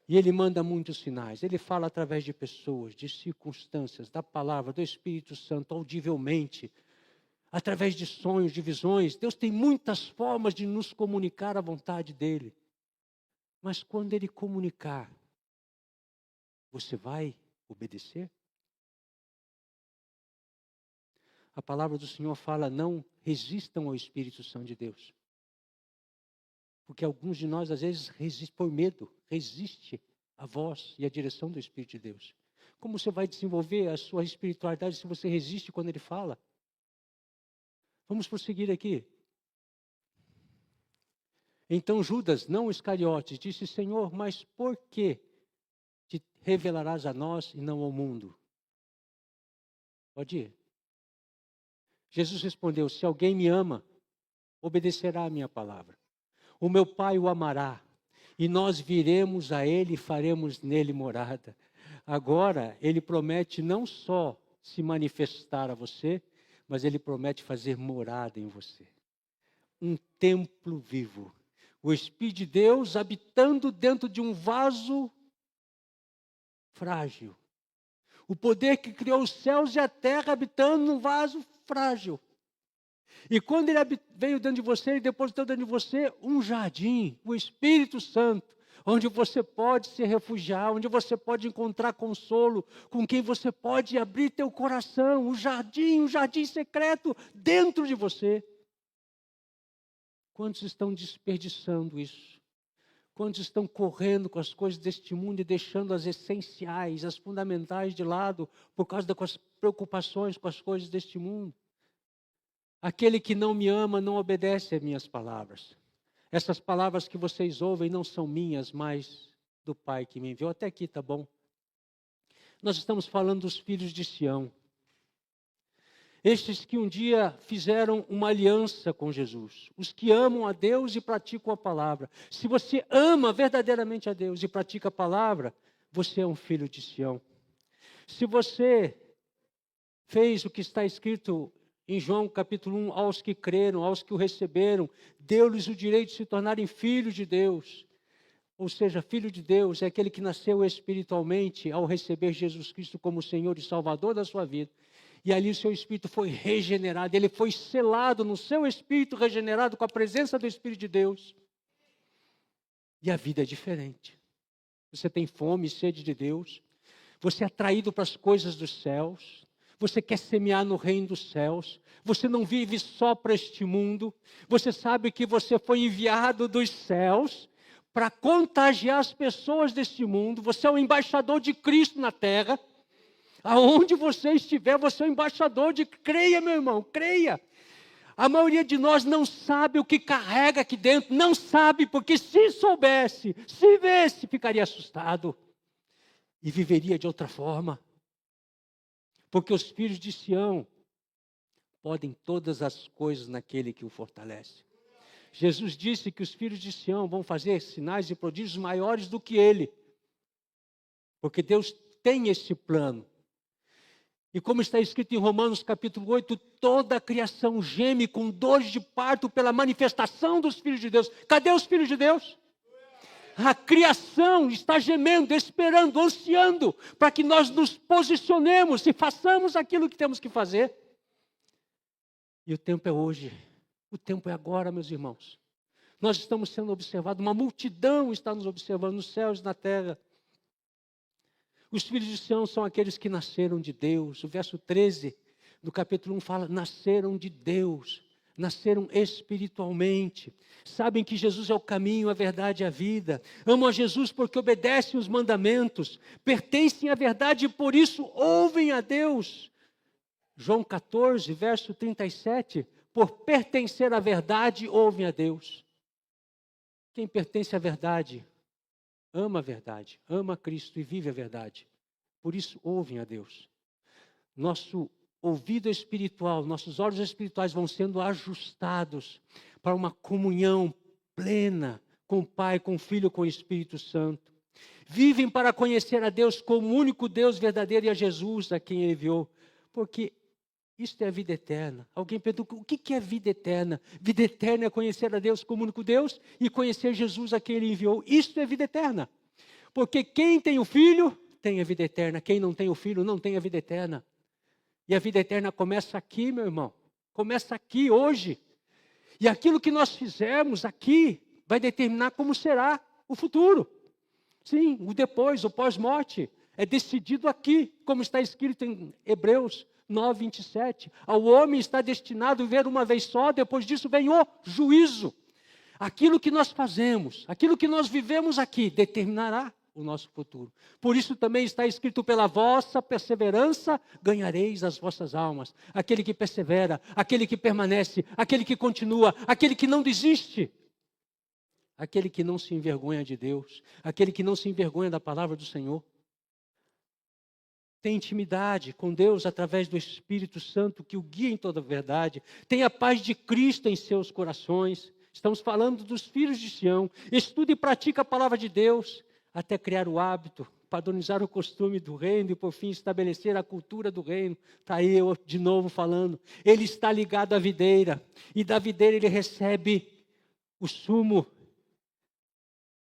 E Ele manda muitos sinais. Ele fala através de pessoas, de circunstâncias, da palavra, do Espírito Santo, audivelmente, através de sonhos, de visões. Deus tem muitas formas de nos comunicar a vontade dEle. Mas quando Ele comunicar, você vai obedecer? A palavra do Senhor fala, não resistam ao Espírito Santo de Deus. Porque alguns de nós, às vezes, resistem por medo, resiste à voz e à direção do Espírito de Deus. Como você vai desenvolver a sua espiritualidade se você resiste quando Ele fala? Vamos prosseguir aqui. Então Judas, não Iscariotes, disse, Senhor, mas por que te revelarás a nós e não ao mundo? Pode ir. Jesus respondeu, se alguém me ama, obedecerá a minha palavra. O meu Pai o amará, e nós viremos a Ele e faremos nele morada. Agora, Ele promete não só se manifestar a você, mas Ele promete fazer morada em você. Um templo vivo. O Espírito de Deus habitando dentro de um vaso frágil. O poder que criou os céus e a terra habitando num vaso frágil. E quando Ele veio dentro de você, Ele depositou dentro de você um jardim, o Espírito Santo, onde você pode se refugiar, onde você pode encontrar consolo, com quem você pode abrir teu coração, um jardim secreto dentro de você. Quantos estão desperdiçando isso? Quantos estão correndo com as coisas deste mundo e deixando as essenciais, as fundamentais de lado, por causa das preocupações com as coisas deste mundo? Aquele que não me ama não obedece às minhas palavras. Essas palavras que vocês ouvem não são minhas, mas do Pai que me enviou. Até aqui, tá bom? Nós estamos falando dos filhos de Sião. Estes que um dia fizeram uma aliança com Jesus. Os que amam a Deus e praticam a palavra. Se você ama verdadeiramente a Deus e pratica a palavra, você é um filho de Sião. Se você fez o que está escrito em João capítulo 1, aos que creram, aos que o receberam, deu-lhes o direito de se tornarem filhos de Deus. ou seja, filho de Deus, é aquele que nasceu espiritualmente ao receber Jesus Cristo como Senhor e Salvador da sua vida. E ali o seu espírito foi regenerado, ele foi selado no seu espírito regenerado com a presença do Espírito de Deus. E a vida é diferente. Você tem fome e sede de Deus, você é atraído para as coisas dos céus, você quer semear no reino dos céus, você não vive só para este mundo, você sabe que você foi enviado dos céus para contagiar as pessoas deste mundo, você é o embaixador de Cristo na terra. Aonde você estiver, você é o embaixador de... Creia, meu irmão, creia. A maioria de nós não sabe o que carrega aqui dentro, não sabe, porque se soubesse, se visse, ficaria assustado e viveria de outra forma. Porque os filhos de Sião podem todas as coisas naquele que o fortalece. Jesus disse que os filhos de Sião vão fazer sinais e prodígios maiores do que ele. Porque Deus tem esse plano. E como está escrito em Romanos capítulo 8, toda a criação geme com dores de parto pela manifestação dos filhos de Deus. Cadê os filhos de Deus? A criação está gemendo, esperando, ansiando, para que nós nos posicionemos e façamos aquilo que temos que fazer. E o tempo é hoje, o tempo é agora, meus irmãos. Nós estamos sendo observados, uma multidão está nos observando nos céus e na terra. Os filhos de Sião são aqueles que nasceram de Deus. O verso 13 do capítulo 1 fala, nasceram de Deus, nasceram espiritualmente. Sabem que Jesus é o caminho, a verdade e a vida. Amam a Jesus porque obedecem os mandamentos. Pertencem à verdade e por isso ouvem a Deus. João 14, verso 37, por pertencer à verdade, ouvem a Deus. Quem pertence à verdade ama a verdade, ama a Cristo e vive a verdade. Por isso, ouvem a Deus. Nosso ouvido espiritual, nossos olhos espirituais vão sendo ajustados para uma comunhão plena com o Pai, com o Filho, com o Espírito Santo. Vivem para conhecer a Deus como o único Deus verdadeiro e a Jesus a quem Ele enviou. Porque isto é a vida eterna. Alguém pergunta, o que é vida eterna? Vida eterna é conhecer a Deus como único Deus e conhecer Jesus a quem Ele enviou. Isto é vida eterna. Porque quem tem o Filho tem a vida eterna. Quem não tem o Filho não tem a vida eterna. E a vida eterna começa aqui, meu irmão. Começa aqui, hoje. E aquilo que nós fizermos aqui vai determinar como será o futuro. Sim, o depois, o pós-morte, é decidido aqui, como está escrito em Hebreus 9, 27. Ao homem está destinado a viver uma vez só, depois disso vem o juízo. Aquilo que nós fazemos, aquilo que nós vivemos aqui, determinará o nosso futuro. Por isso também está escrito, pela vossa perseverança ganhareis as vossas almas. Aquele que persevera, aquele que permanece, aquele que continua, aquele que não desiste. Aquele que não se envergonha de Deus, aquele que não se envergonha da palavra do Senhor. Tem intimidade com Deus através do Espírito Santo que o guia em toda a verdade. Tem a paz de Cristo em seus corações. Estamos falando dos filhos de Sião. Estuda e pratica a palavra de Deus até criar o hábito, padronizar o costume do reino e por fim estabelecer a cultura do reino. Está aí eu de novo falando. Ele está ligado à videira e da videira ele recebe o sumo.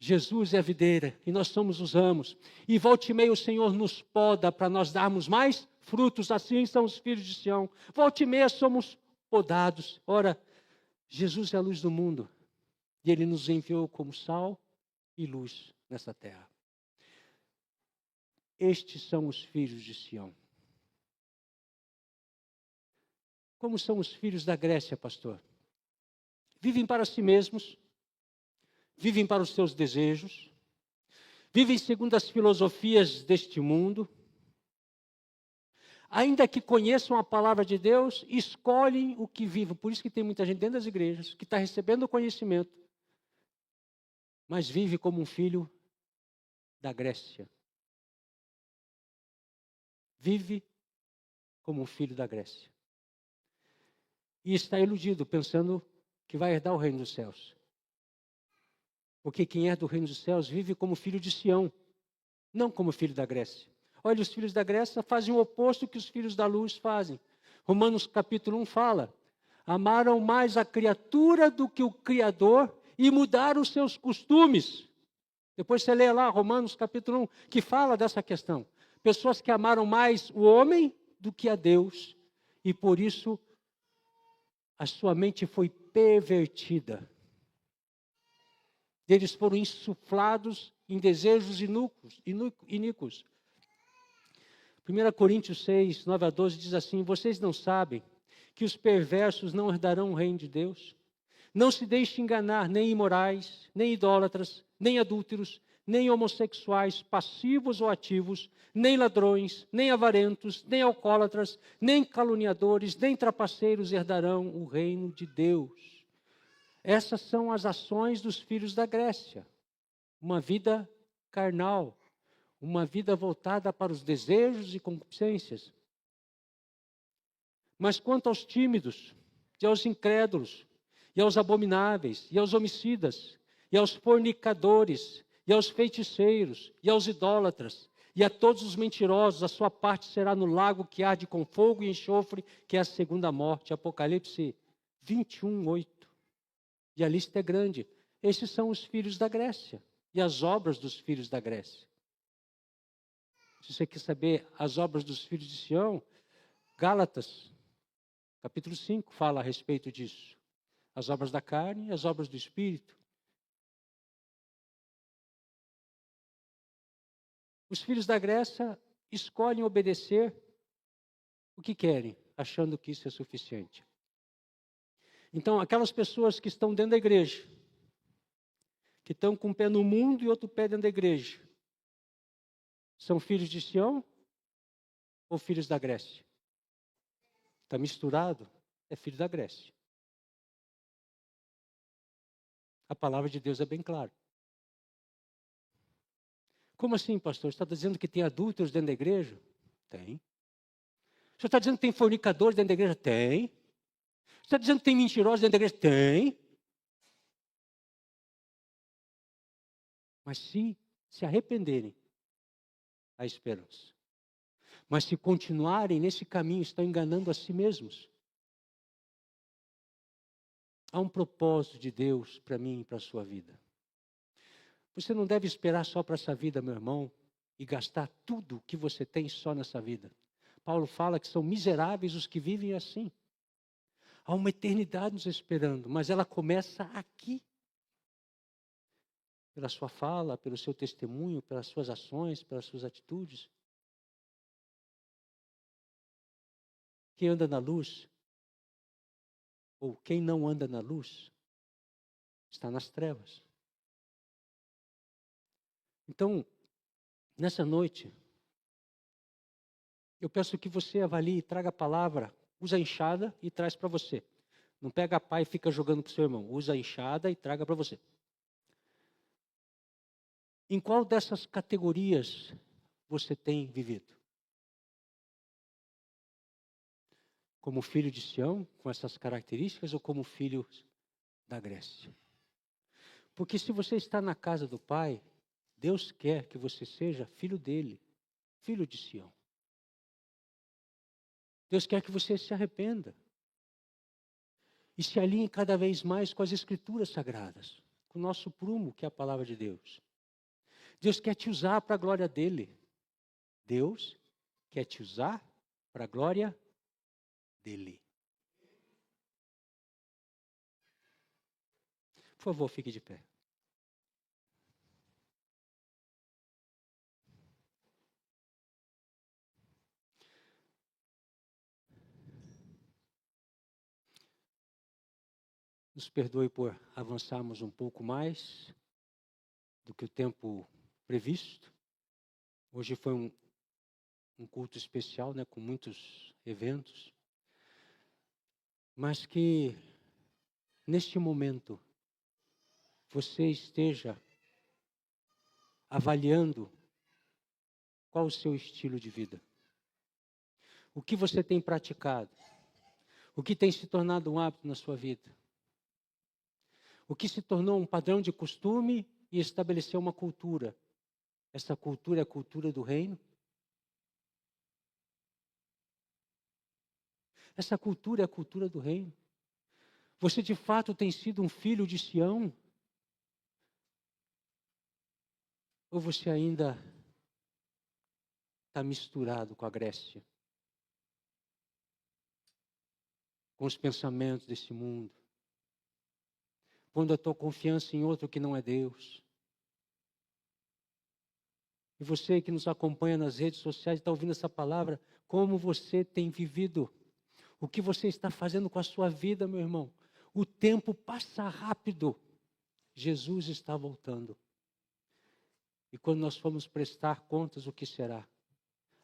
Jesus é a videira e nós somos os ramos. E volta e meia o Senhor nos poda para nós darmos mais frutos. Assim são os filhos de Sião. Volta e meia somos podados. Ora, Jesus é a luz do mundo. E Ele nos enviou como sal e luz nessa terra. Estes são os filhos de Sião. Como são os filhos da Grécia, pastor? Vivem para si mesmos. Vivem para os seus desejos, vivem segundo as filosofias deste mundo. Ainda que conheçam a palavra de Deus, escolhem o que vivem. Por isso que tem muita gente dentro das igrejas que está recebendo o conhecimento, mas vive como um filho da Grécia. Vive como um filho da Grécia. E está iludido, pensando que vai herdar o reino dos céus. Porque quem é do reino dos céus vive como filho de Sião, não como filho da Grécia. Olha, os filhos da Grécia fazem o oposto que os filhos da luz fazem. Romanos capítulo 1 fala, amaram mais a criatura do que o Criador e mudaram os seus costumes. Depois você lê lá Romanos capítulo 1, que fala dessa questão. Pessoas que amaram mais o homem do que a Deus, e por isso a sua mente foi pervertida. Eles foram insuflados em desejos iníquos. 1 Coríntios 6, 9 a 12 diz assim: vocês não sabem que os perversos não herdarão o reino de Deus? Não se deixe enganar, nem imorais, nem idólatras, nem adúlteros, nem homossexuais, passivos ou ativos, nem ladrões, nem avarentos, nem alcoólatras, nem caluniadores, nem trapaceiros herdarão o reino de Deus. Essas são as ações dos filhos da Grécia. Uma vida carnal, uma vida voltada para os desejos e concupiscências. Mas quanto aos tímidos, e aos incrédulos, e aos abomináveis, e aos homicidas, e aos fornicadores, e aos feiticeiros, e aos idólatras, e a todos os mentirosos, a sua parte será no lago que arde com fogo e enxofre, que é a segunda morte. Apocalipse 21, 8. E a lista é grande. Esses são os filhos da Grécia, e as obras dos filhos da Grécia. Se você quer saber as obras dos filhos de Sião, Gálatas, capítulo 5, fala a respeito disso. As obras da carne e as obras do Espírito. Os filhos da Grécia escolhem obedecer o que querem, achando que isso é suficiente. Então, aquelas pessoas que estão dentro da igreja, que estão com um pé no mundo e outro pé dentro da igreja, são filhos de Sião ou filhos da Grécia? Está misturado? É filho da Grécia. A palavra de Deus é bem clara. Como assim, pastor? Você está dizendo que tem adúlteros dentro da igreja? Tem. O senhor está dizendo que tem fornicadores dentro da igreja? Tem. Você está dizendo que tem mentirosos dentro da igreja? Tem. Mas se arrependerem, há esperança. Mas se continuarem nesse caminho, estão enganando a si mesmos. Há um propósito de Deus para mim e para a sua vida. Você não deve esperar só para essa vida, meu irmão, e gastar tudo que você tem só nessa vida. Paulo fala que são miseráveis os que vivem assim. Há uma eternidade nos esperando, mas ela começa aqui. Pela sua fala, pelo seu testemunho, pelas suas ações, pelas suas atitudes. Quem anda na luz, ou quem não anda na luz, está nas trevas. Então, nessa noite, eu peço que você avalie, traga a palavra, usa a enxada e traz para você. Não pega a pá e fica jogando para o seu irmão. Usa a enxada e traga para você. Em qual dessas categorias você tem vivido? Como filho de Sião, com essas características, ou como filho da Grécia? Porque se você está na casa do Pai, Deus quer que você seja filho dele, filho de Sião. Deus quer que você se arrependa e se alinhe cada vez mais com as Escrituras Sagradas, com o nosso prumo, que é a palavra de Deus. Deus quer te usar para a glória dele. Deus quer te usar para a glória dele. Por favor, fique de pé. Nos perdoe por avançarmos um pouco mais do que o tempo previsto. Hoje foi um culto especial, né, com muitos eventos. Mas que neste momento você esteja avaliando qual o seu estilo de vida. O que você tem praticado? O que tem se tornado um hábito na sua vida? O que se tornou um padrão de costume e estabeleceu uma cultura? Essa cultura é a cultura do reino? Essa cultura é a cultura do reino? Você de fato tem sido um filho de Sião? Ou você ainda está misturado com a Grécia? Com os pensamentos desse mundo? Pondo a tua confiança em outro que não é Deus? E você que nos acompanha nas redes sociais, está ouvindo essa palavra, como você tem vivido? O que você está fazendo com a sua vida, meu irmão? O tempo passa rápido. Jesus está voltando. E quando nós formos prestar contas, o que será?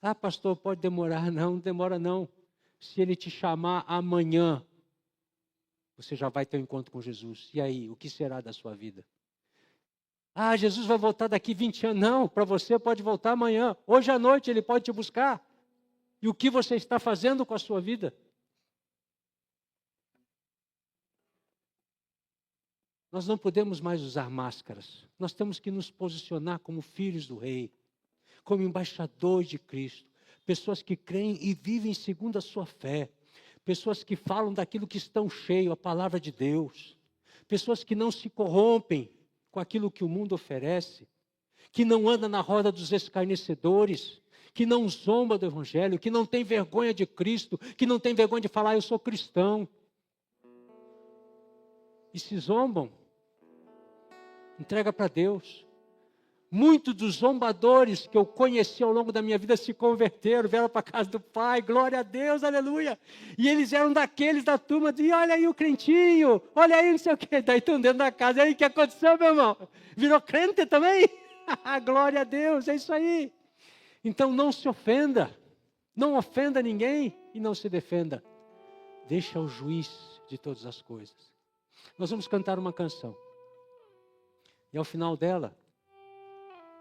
Ah, pastor, pode demorar. Não, não demora não. Se ele te chamar amanhã, você já vai ter um encontro com Jesus. E aí, o que será da sua vida? Ah, Jesus vai voltar daqui 20 anos. Não, para você pode voltar amanhã. Hoje à noite ele pode te buscar. E o que você está fazendo com a sua vida? Nós não podemos mais usar máscaras. Nós temos que nos posicionar como filhos do Rei, como embaixadores de Cristo. Pessoas que creem e vivem segundo a sua fé. Pessoas que falam daquilo que estão cheios, a palavra de Deus. Pessoas que não se corrompem com aquilo que o mundo oferece. Que não andam na roda dos escarnecedores. Que não zomba do Evangelho. Que não tem vergonha de Cristo. Que não tem vergonha de falar, eu sou cristão. E se zombam, entrega para Deus. Muitos dos zombadores que eu conheci ao longo da minha vida se converteram, vieram para a casa do Pai, glória a Deus, aleluia. E eles eram daqueles da turma de, olha aí o crentinho, olha aí não sei o quê. Daí estão dentro da casa, e aí o que aconteceu, meu irmão? Virou crente também? Glória a Deus, é isso aí. Então não se ofenda, não ofenda ninguém e não se defenda. Deixa o juiz de todas as coisas. Nós vamos cantar uma canção. E ao final dela,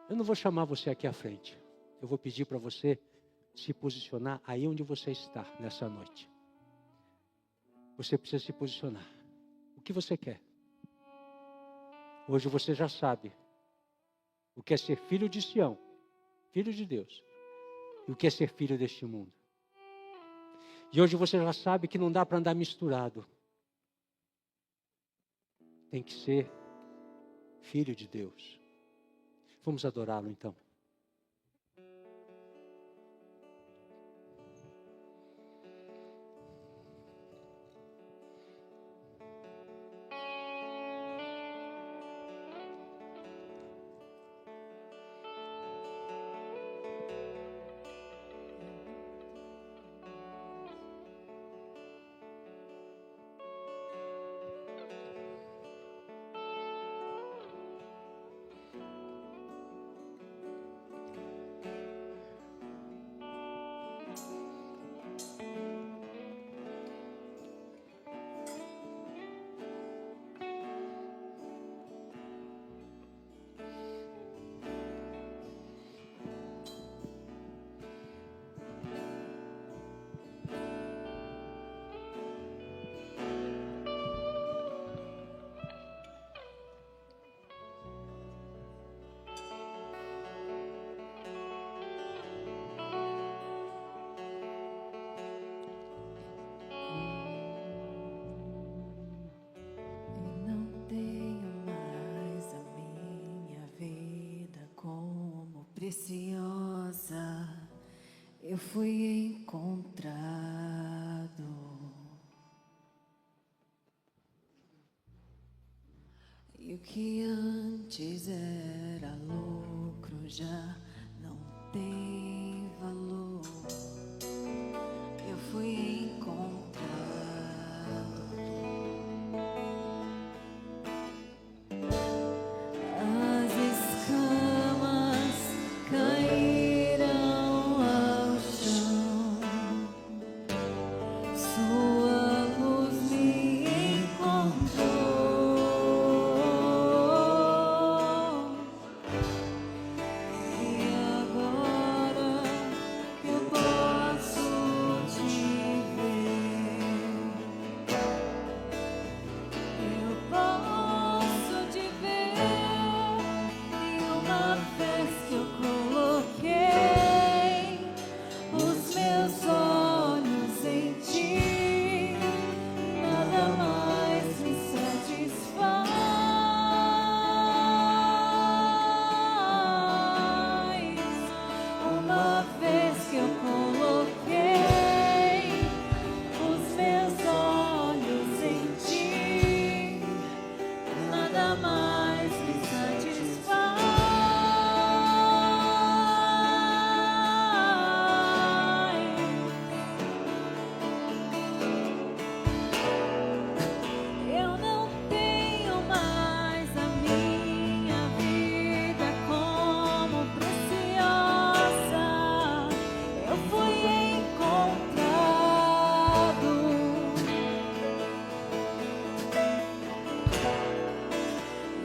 eu não vou chamar você aqui à frente. Eu vou pedir para você se posicionar aí onde você está nessa noite. Você precisa se posicionar. O que você quer? Hoje você já sabe o que é ser filho de Sião, filho de Deus, e o que é ser filho deste mundo. E hoje você já sabe que não dá para andar misturado. Tem que ser filho de Deus. Vamos adorá-lo então. Preciosa, eu fui encontrado. E o que antes era lucro já não tem valor. Eu fui encontrado. As escamas cairão ao chão. Sua luz me encontrou. E agora que eu coloquei os meus olhos em ti, nada mais me satisfaz. Eu não tenho mais a minha vida como preciosa. Eu fui encontrado.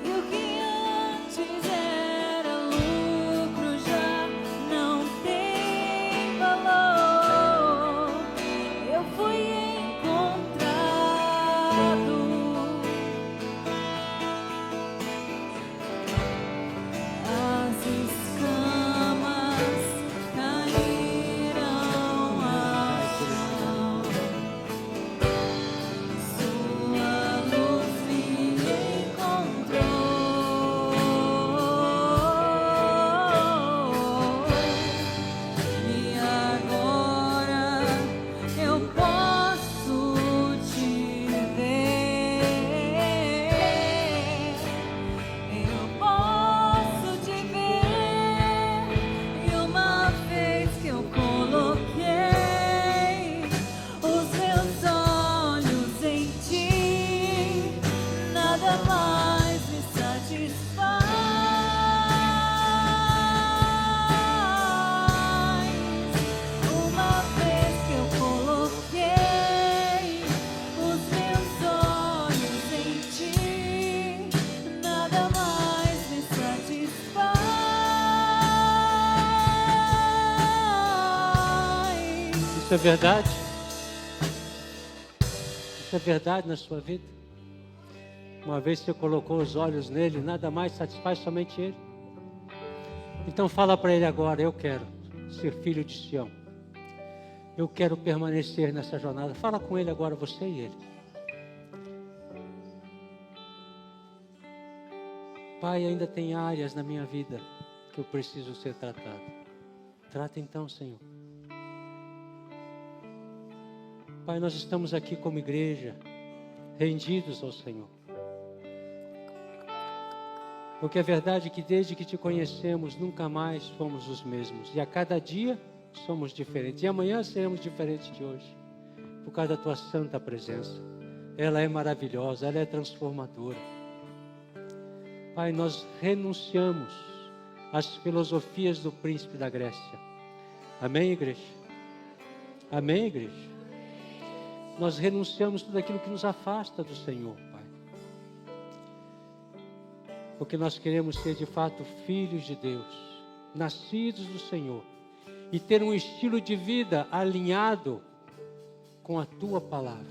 E o que antes era lucro já não tem valor. Eu fui encontrado. As escamas caíram ao chão. Sua luz me encontrou. E agora eu posso te ver. Eu posso te ver. E uma vez que eu coloquei os meus olhos em ti, nada mais me satisfaz. Uma vez que eu coloquei os meus olhos em ti, nada mais me satisfaz. Isso é verdade? Isso é verdade na sua vida? Uma vez que você colocou os olhos nele, nada mais satisfaz, somente ele. Então fala para ele agora: eu quero ser filho de Sião. Eu quero permanecer nessa jornada. Fala com ele agora, você e ele. Pai, ainda tem áreas na minha vida que eu preciso ser tratado. Trata então, Senhor. Pai, nós estamos aqui como igreja, rendidos ao Senhor. Porque é verdade que desde que te conhecemos, nunca mais fomos os mesmos. E a cada dia somos diferentes. E amanhã seremos diferentes de hoje. Por causa da tua santa presença. Ela é maravilhosa, ela é transformadora. Pai, nós renunciamos às filosofias do príncipe da Grécia. Amém, igreja? Amém, igreja? Nós renunciamos tudo aquilo que nos afasta do Senhor, Pai. Porque nós queremos ser de fato filhos de Deus, nascidos do Senhor, e ter um estilo de vida alinhado com a Tua palavra.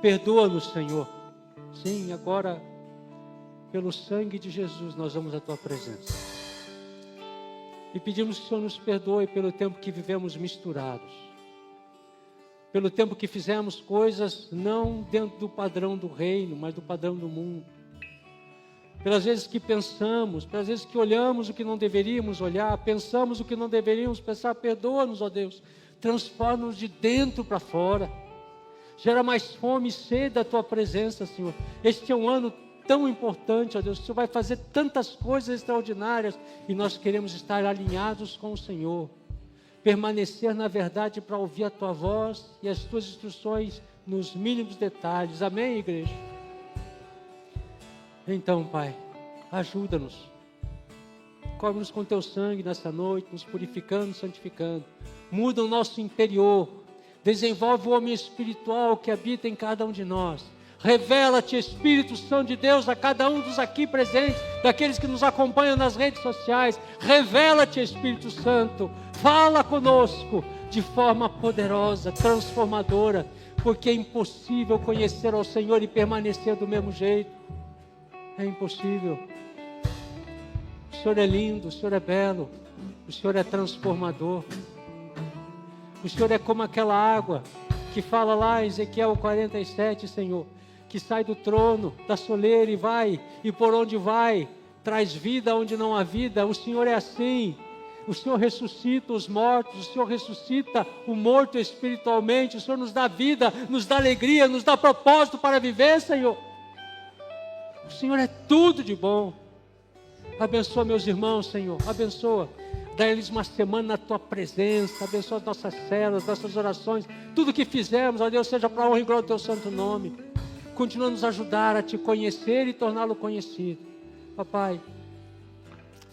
Perdoa-nos, Senhor. Sim, agora, pelo sangue de Jesus, nós vamos à Tua presença. E pedimos que o Senhor nos perdoe pelo tempo que vivemos misturados. Pelo tempo que fizemos coisas não dentro do padrão do reino, mas do padrão do mundo. Pelas vezes que pensamos, pelas vezes que olhamos o que não deveríamos olhar, pensamos o que não deveríamos pensar. Perdoa-nos, ó Deus. Transforma-nos de dentro para fora. Gera mais fome e sede da Tua presença, Senhor. Este é um ano tão importante, ó Deus. O Senhor vai fazer tantas coisas extraordinárias e nós queremos estar alinhados com o Senhor. Permanecer na verdade para ouvir a Tua voz e as Tuas instruções nos mínimos detalhes. Amém, igreja? Então, Pai, ajuda-nos. Cobre-nos com Teu sangue nessa noite, nos purificando, santificando. Muda o nosso interior. Desenvolve o homem espiritual que habita em cada um de nós. Revela-te, Espírito Santo de Deus, a cada um dos aqui presentes, daqueles que nos acompanham nas redes sociais. Revela-te, Espírito Santo. Fala conosco de forma poderosa, transformadora, porque é impossível conhecer ao Senhor e permanecer do mesmo jeito. É impossível. O Senhor é lindo, o Senhor é belo, o Senhor é transformador. O Senhor é como aquela água que fala lá em Ezequiel 47, Senhor, que sai do trono, da soleira e vai, e por onde vai, traz vida onde não há vida. O Senhor é assim. O Senhor ressuscita os mortos, o Senhor ressuscita o morto espiritualmente, o Senhor nos dá vida, nos dá alegria, nos dá propósito para viver, Senhor. O Senhor é tudo de bom. Abençoa meus irmãos, Senhor, abençoa. Dá-lhes uma semana na Tua presença, abençoa as nossas células, nossas orações, tudo que fizermos, ó Deus, seja para a honra e glória do Teu santo nome. Continua a nos ajudar a Te conhecer e torná-lo conhecido. Papai,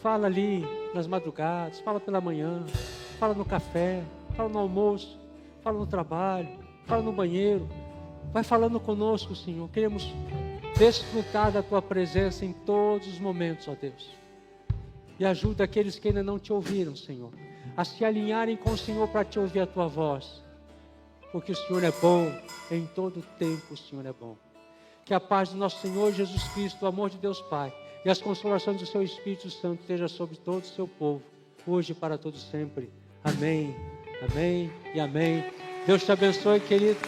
fala ali nas madrugadas, fala pela manhã, fala no café, fala no almoço, fala no trabalho, fala no banheiro. Vai falando conosco, Senhor. Queremos desfrutar da Tua presença em todos os momentos, ó Deus. E ajuda aqueles que ainda não Te ouviram, Senhor, a se alinharem com o Senhor para Te ouvir a Tua voz. Porque o Senhor é bom, em todo tempo o Senhor é bom. Que a paz do nosso Senhor Jesus Cristo, o amor de Deus Pai e as consolações do Seu Espírito Santo esteja sobre todo o Seu povo, hoje e para todos sempre. Amém, amém e amém. Deus te abençoe, querido.